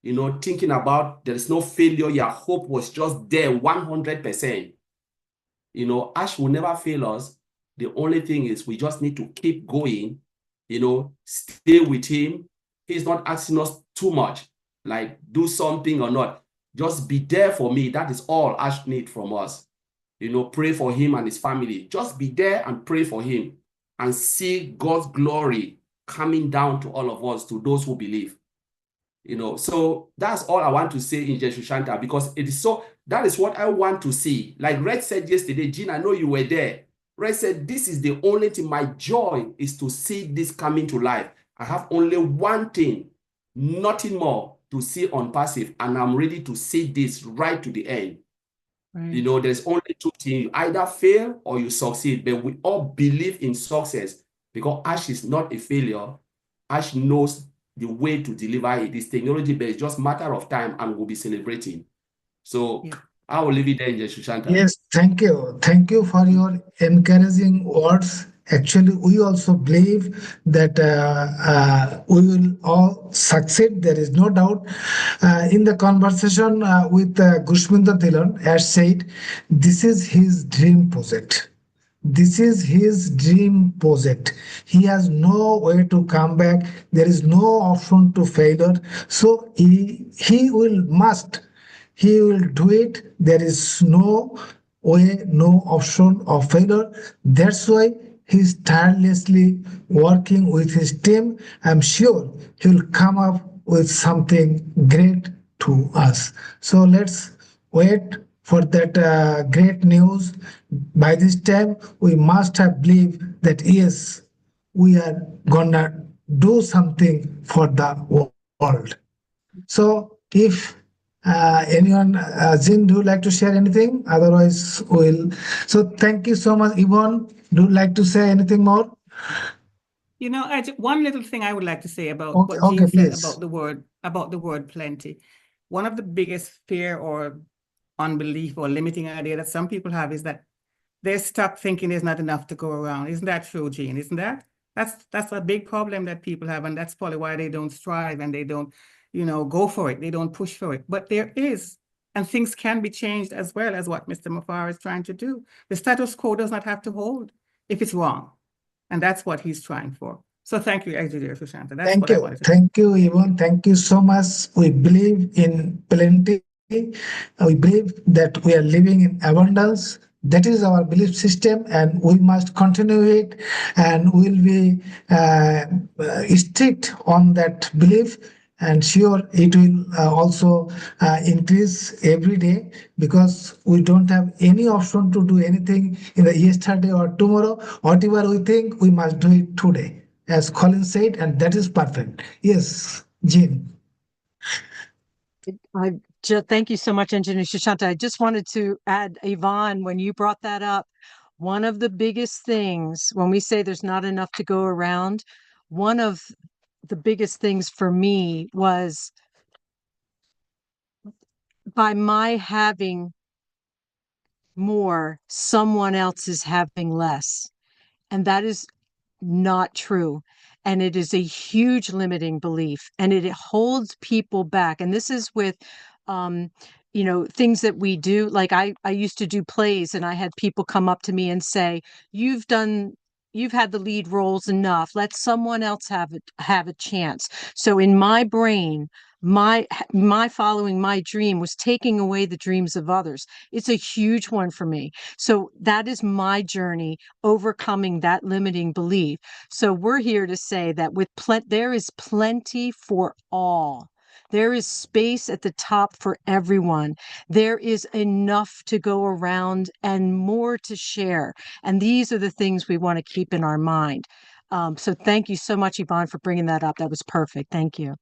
Thinking about there is no failure, your hope was just there 100%. Ash will never fail us. The only thing is we just need to keep going, stay with him. He's not asking us too much, like do something or not. Just be there for me. That is all Ash needs from us. Pray for him and his family. Just be there and pray for him and see God's glory coming down to all of us, to those who believe. So that's all I want to say in Shushanta, because it is so, that is what I want to see. Like Red said yesterday, Jean, I know you were there. Red said, this is the only thing, my joy is to see this coming to life. I have only one thing, nothing more to see ONPASSIVE, and I'm ready to see this right to the end. Right. There's only two things, you either fail or you succeed, but we all believe in success because Ash is not a failure. Ash knows the way to deliver it. It's technology, but it's just a matter of time, and we'll be celebrating. So yeah. I will leave it there, Shushanta. Yes, thank you. Thank you for your encouraging words Actually, we also believe that we will all succeed. There is no doubt. In the conversation with Gushminder Dhillon, as said, this is his dream project. This is his dream project. He has no way to come back. There is no option to failure. So he will do it. There is no way, no option of failure. That's why he's tirelessly working with his team. I'm sure he'll come up with something great to us. So let's wait for that great news. By this time, we must have believed that yes, we are gonna do something for the world. So if anyone, Jin, do you like to share anything? Otherwise, we'll. So thank you so much, Yvonne. Do you like to say anything more? You know, one little thing I would like to say about Okay, what Jean okay, said please. about the word plenty. One of the biggest fear or unbelief or limiting idea that some people have is that they're stuck thinking there's not enough to go around. Isn't that true, Jean? Isn't that? That's a big problem that people have, and that's probably why they don't strive and they don't, go for it. They don't push for it. But there is, and things can be changed as well as what Mr. Mufar is trying to do. The status quo does not have to hold if it's wrong. And that's what he's trying for. So thank you, Engineer Sushanta. That's Thank what I you. wanted to say. Thank you, Yvonne. Thank you so much. We believe in plenty. We believe that we are living in abundance. That is our belief system, and we must continue it. And we'll be strict on that belief. And sure, it will also increase every day because we don't have any option to do anything in the yesterday or tomorrow. Whatever we think, we must do it today, as Colin said, and that is perfect. Yes, Jean. Thank you so much, Engineer Shashanta. I just wanted to add, Yvonne, when you brought that up, one of the biggest things when we say there's not enough to go around, one of the biggest things for me was by my having more, someone else is having less. And that is not true. And it is a huge limiting belief, and it holds people back. And this is with, things that we do. Like I used to do plays, and I had people come up to me and say, you've had the lead roles enough. Let someone else have a chance. So in my brain, my following my dream was taking away the dreams of others. It's a huge one for me. So that is my journey, overcoming that limiting belief. So we're here to say that there is plenty for all. There is space at the top for everyone. There is enough to go around and more to share. And these are the things we want to keep in our mind. So thank you so much, Yvonne, for bringing that up. That was perfect. Thank you.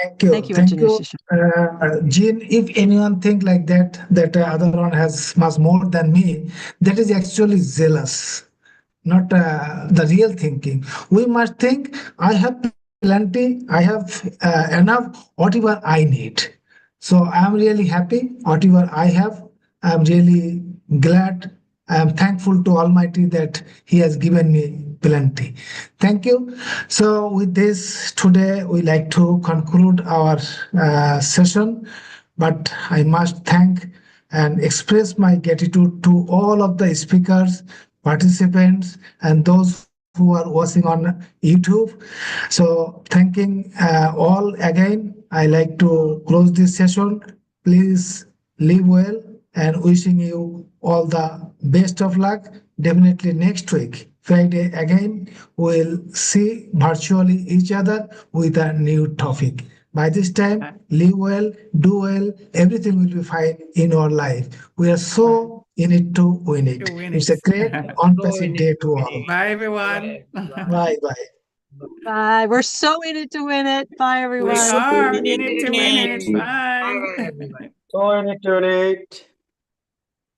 Thank you. Thank you, Thank Engineer you. Shisham. Jean, if anyone think like that other one has much more than me, that is actually zealous, not the real thinking. We must think, I have plenty, I have enough, whatever I need. So I'm really happy, whatever I have. I'm really glad. I'm thankful to Almighty that He has given me plenty. Thank you. So with this, today we like to conclude our session, but I must thank and express my gratitude to all of the speakers, participants, and those who are watching on YouTube. So thanking all again, I like to close this session. Please live well and wishing you all the best of luck. Definitely next week, Friday again, we'll see virtually each other with a new topic. By this time, live well, do well, everything will be fine in our life. We are so in it to win it. It's a great on-passive day to all. Bye, everyone. Bye bye. Bye. We're so in it to win it. Bye, everyone. We are in it to win it. Bye. So in it, donate.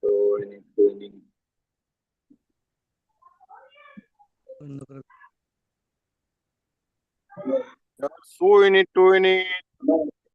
So in it to win it.